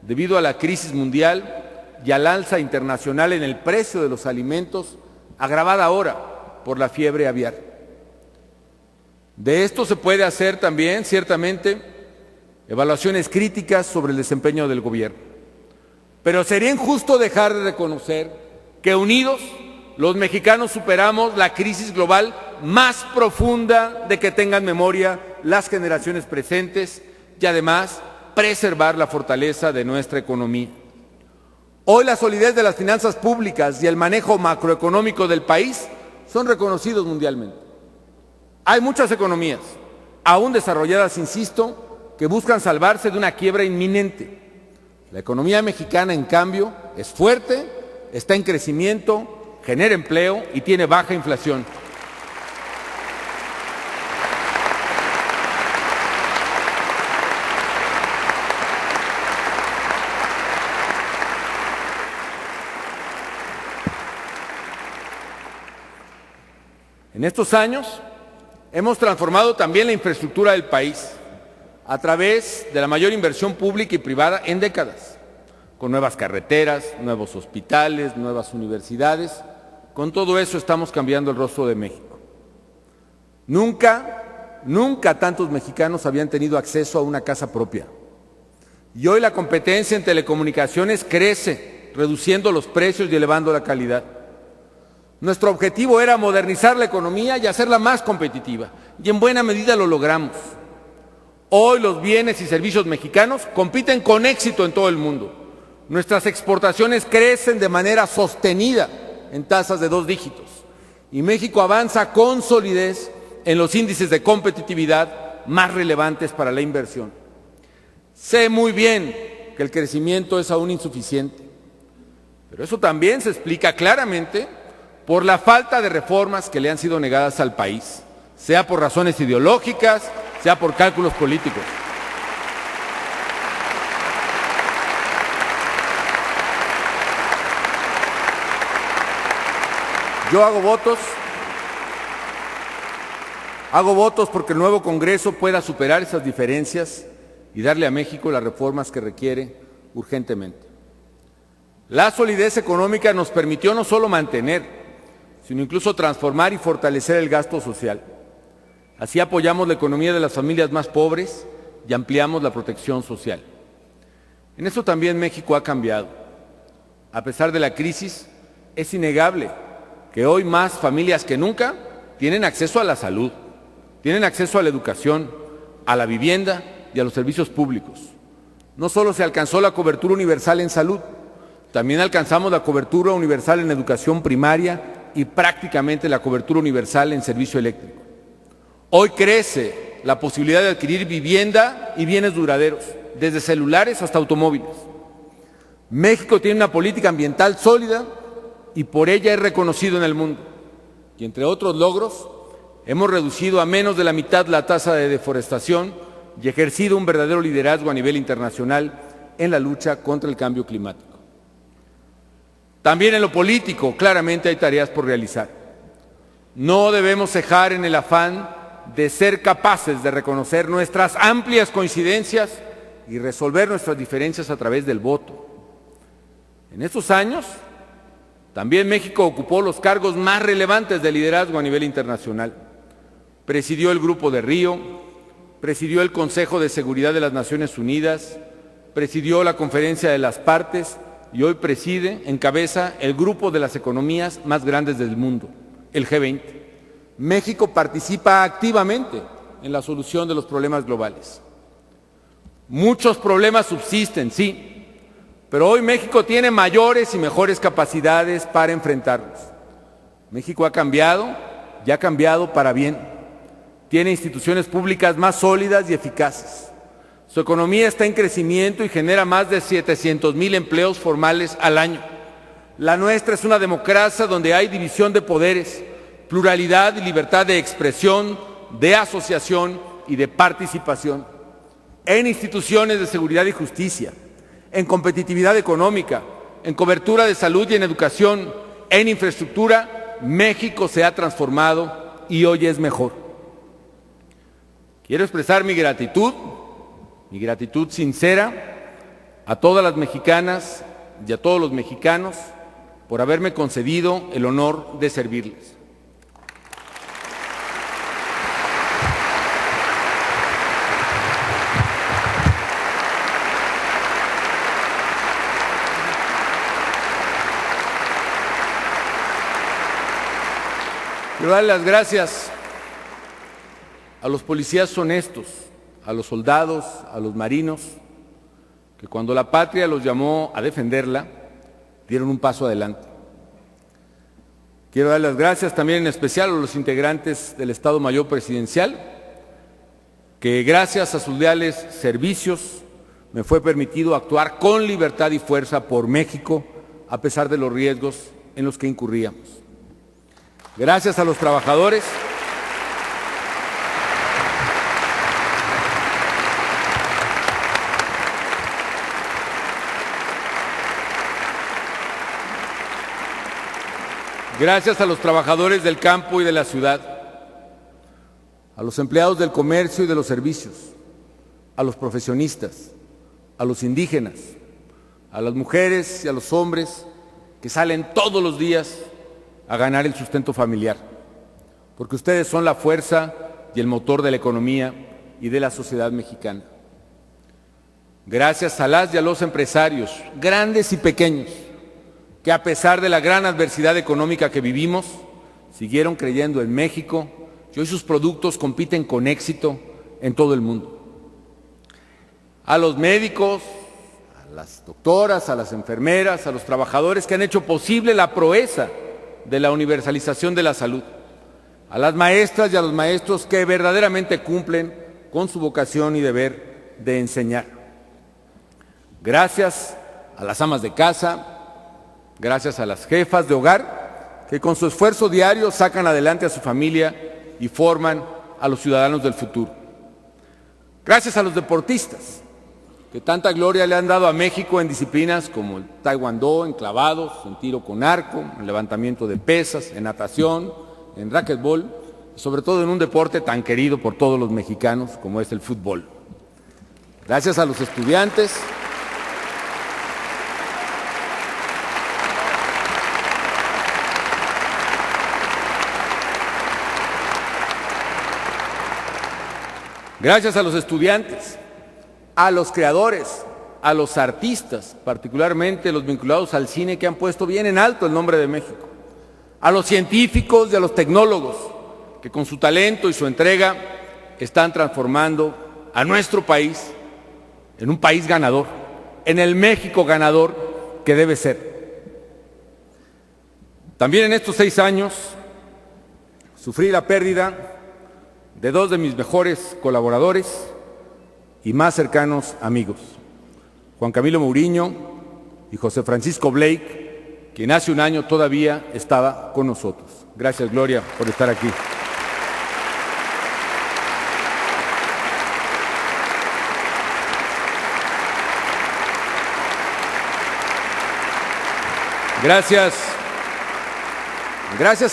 debido a la crisis mundial y al alza internacional en el precio de los alimentos, agravada ahora por la fiebre aviar. De esto se puede hacer también, ciertamente, evaluaciones críticas sobre el desempeño del gobierno. Pero sería injusto dejar de reconocer que unidos los mexicanos superamos la crisis global más profunda de que tengan memoria las generaciones presentes y además preservar la fortaleza de nuestra economía. Hoy la solidez de las finanzas públicas y el manejo macroeconómico del país son reconocidos mundialmente. Hay muchas economías, aún desarrolladas, insisto, que buscan salvarse de una quiebra inminente. La economía mexicana, en cambio, es fuerte, está en crecimiento, genera empleo y tiene baja inflación. En estos años hemos transformado también la infraestructura del país a través de la mayor inversión pública y privada en décadas, con nuevas carreteras, nuevos hospitales, nuevas universidades. Con todo eso estamos cambiando el rostro de México. Nunca tantos mexicanos habían tenido acceso a una casa propia. Y hoy la competencia en telecomunicaciones crece, reduciendo los precios y elevando la calidad. Nuestro objetivo era modernizar la economía y hacerla más competitiva, y en buena medida lo logramos. Hoy los bienes y servicios mexicanos compiten con éxito en todo el mundo. Nuestras exportaciones crecen de manera sostenida en tasas de 2 dígitos y México avanza con solidez en los índices de competitividad más relevantes para la inversión. Sé muy bien que el crecimiento es aún insuficiente, pero eso también se explica claramente por la falta de reformas que le han sido negadas al país, sea por razones ideológicas, sea por cálculos políticos. Yo hago votos porque el nuevo Congreso pueda superar esas diferencias y darle a México las reformas que requiere urgentemente. La solidez económica nos permitió no solo mantener, sino incluso transformar y fortalecer el gasto social. Así apoyamos la economía de las familias más pobres y ampliamos la protección social. En eso también México ha cambiado. A pesar de la crisis, es innegable que hoy más familias que nunca tienen acceso a la salud, tienen acceso a la educación, a la vivienda y a los servicios públicos. No solo se alcanzó la cobertura universal en salud, también alcanzamos la cobertura universal en educación primaria y prácticamente la cobertura universal en servicio eléctrico. Hoy crece la posibilidad de adquirir vivienda y bienes duraderos, desde celulares hasta automóviles. México tiene una política ambiental sólida y por ella es reconocido en el mundo. Y entre otros logros, hemos reducido a menos de la mitad la tasa de deforestación y ejercido un verdadero liderazgo a nivel internacional en la lucha contra el cambio climático. También en lo político, claramente hay tareas por realizar. No debemos cejar en el afán de ser capaces de reconocer nuestras amplias coincidencias y resolver nuestras diferencias a través del voto. En estos años, también México ocupó los cargos más relevantes de liderazgo a nivel internacional. Presidió el Grupo de Río, presidió el Consejo de Seguridad de las Naciones Unidas, presidió la Conferencia de las Partes y hoy encabeza el grupo de las economías más grandes del mundo, el G20. México participa activamente en la solución de los problemas globales. Muchos problemas subsisten, sí, pero hoy México tiene mayores y mejores capacidades para enfrentarlos. México ha cambiado y ha cambiado para bien. Tiene instituciones públicas más sólidas y eficaces. Su economía está en crecimiento y genera más de 700,000 empleos formales al año. La nuestra es una democracia donde hay división de poderes, pluralidad y libertad de expresión, de asociación y de participación. En instituciones de seguridad y justicia, en competitividad económica, en cobertura de salud y en educación, en infraestructura, México se ha transformado y hoy es mejor. Quiero expresar mi gratitud sincera a todas las mexicanas y a todos los mexicanos por haberme concedido el honor de servirles. Quiero dar las gracias a los policías honestos, a los soldados, a los marinos, que cuando la patria los llamó a defenderla, dieron un paso adelante. Quiero dar las gracias también en especial a los integrantes del Estado Mayor Presidencial, que gracias a sus leales servicios me fue permitido actuar con libertad y fuerza por México, a pesar de los riesgos en los que incurríamos. Gracias a los trabajadores. Gracias a los trabajadores del campo y de la ciudad, a los empleados del comercio y de los servicios, a los profesionistas, a los indígenas, a las mujeres y a los hombres que salen todos los días a ganar el sustento familiar, porque ustedes son la fuerza y el motor de la economía y de la sociedad mexicana. Gracias a las y a los empresarios, grandes y pequeños, que a pesar de la gran adversidad económica que vivimos, siguieron creyendo en México y hoy sus productos compiten con éxito en todo el mundo. A los médicos, a a las doctoras, a las enfermeras, a los trabajadores que han hecho posible la proeza de la universalización de la salud, a las maestras y a los maestros que verdaderamente cumplen con su vocación y deber de enseñar. Gracias a las amas de casa, gracias a las jefas de hogar, que con su esfuerzo diario sacan adelante a su familia y forman a los ciudadanos del futuro. Gracias a los deportistas, que tanta gloria le han dado a México en disciplinas como el taekwondo, en clavados, en tiro con arco, en levantamiento de pesas, en natación, en racquetbol, y sobre todo en un deporte tan querido por todos los mexicanos como es el fútbol. Gracias a los estudiantes, gracias a los estudiantes, a los creadores, a los artistas, particularmente los vinculados al cine, que han puesto bien en alto el nombre de México, a los científicos y a los tecnólogos, que con su talento y su entrega están transformando a nuestro país en un país ganador, en el México ganador que debe ser. También en estos 6 años sufrí la pérdida de 2 de mis mejores colaboradores y más cercanos amigos, Juan Camilo Mourinho y José Francisco Blake, quien hace un año todavía estaba con nosotros. Gracias, Gloria, por estar aquí. Gracias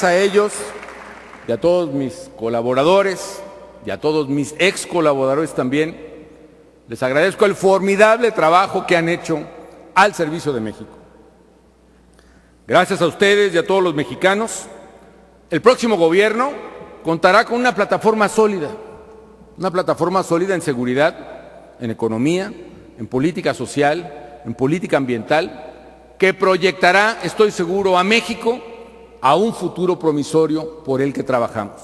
a ellos y a todos mis colaboradores y a todos mis ex colaboradores también, les agradezco el formidable trabajo que han hecho al servicio de México. Gracias a ustedes y a todos los mexicanos, el próximo gobierno contará con una plataforma sólida en seguridad, en economía, en política social, en política ambiental, que proyectará, estoy seguro, a México a un futuro promisorio por el que trabajamos.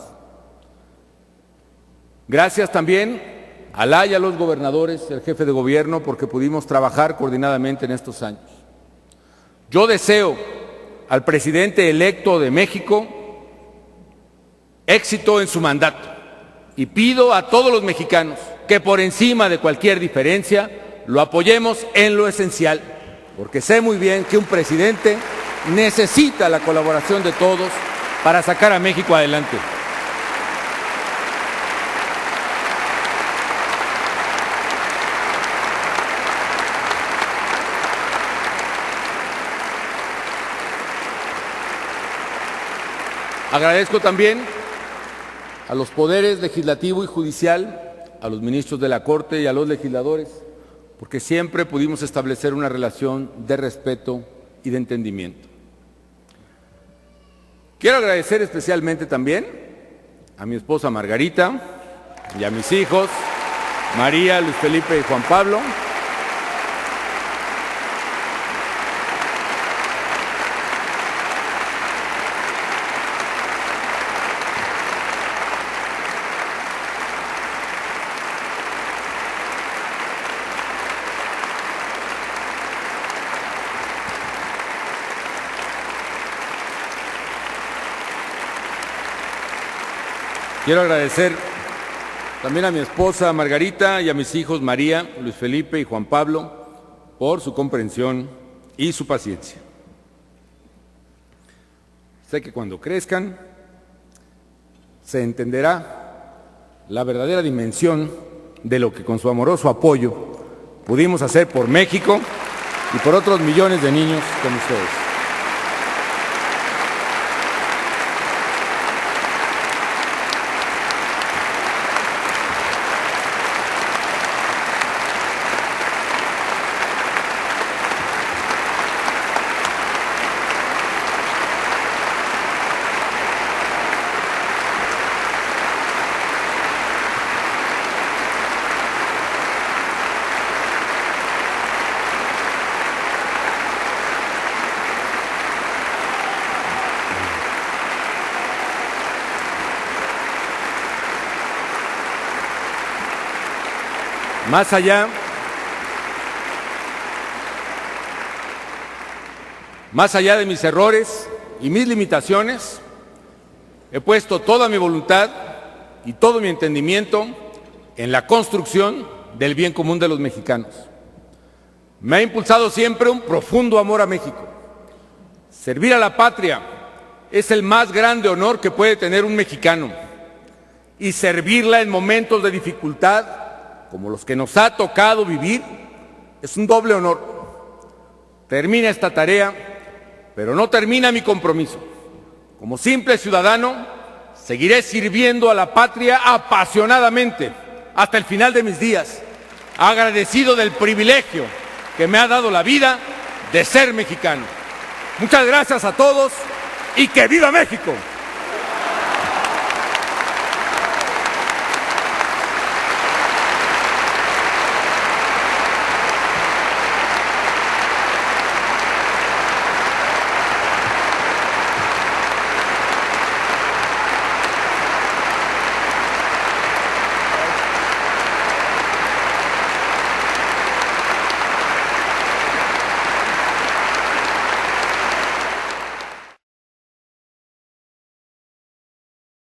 Gracias también a la y a los gobernadores, el jefe de gobierno, porque pudimos trabajar coordinadamente en estos años. Yo deseo al presidente electo de México éxito en su mandato y pido a todos los mexicanos que por encima de cualquier diferencia lo apoyemos en lo esencial, porque sé muy bien que un presidente necesita la colaboración de todos para sacar a México adelante. Agradezco también a los poderes legislativo y judicial, a los ministros de la Corte y a los legisladores, porque siempre pudimos establecer una relación de respeto y de entendimiento. Quiero agradecer especialmente también a mi esposa Margarita y a mis hijos, María, Luis Felipe y Juan Pablo. Quiero agradecer también a mi esposa Margarita y a mis hijos María, Luis Felipe y Juan Pablo por su comprensión y su paciencia. Sé que cuando crezcan se entenderá la verdadera dimensión de lo que con su amoroso apoyo pudimos hacer por México y por otros millones de niños como ustedes. Más allá de mis errores y mis limitaciones, he puesto toda mi voluntad y todo mi entendimiento en la construcción del bien común de los mexicanos. Me ha impulsado siempre un profundo amor a México. Servir a la patria es el más grande honor que puede tener un mexicano. Y servirla en momentos de dificultad, como los que nos ha tocado vivir, es un doble honor. Termina esta tarea, pero no termina mi compromiso. Como simple ciudadano, seguiré sirviendo a la patria apasionadamente hasta el final de mis días, agradecido del privilegio que me ha dado la vida de ser mexicano. Muchas gracias a todos y ¡que viva México!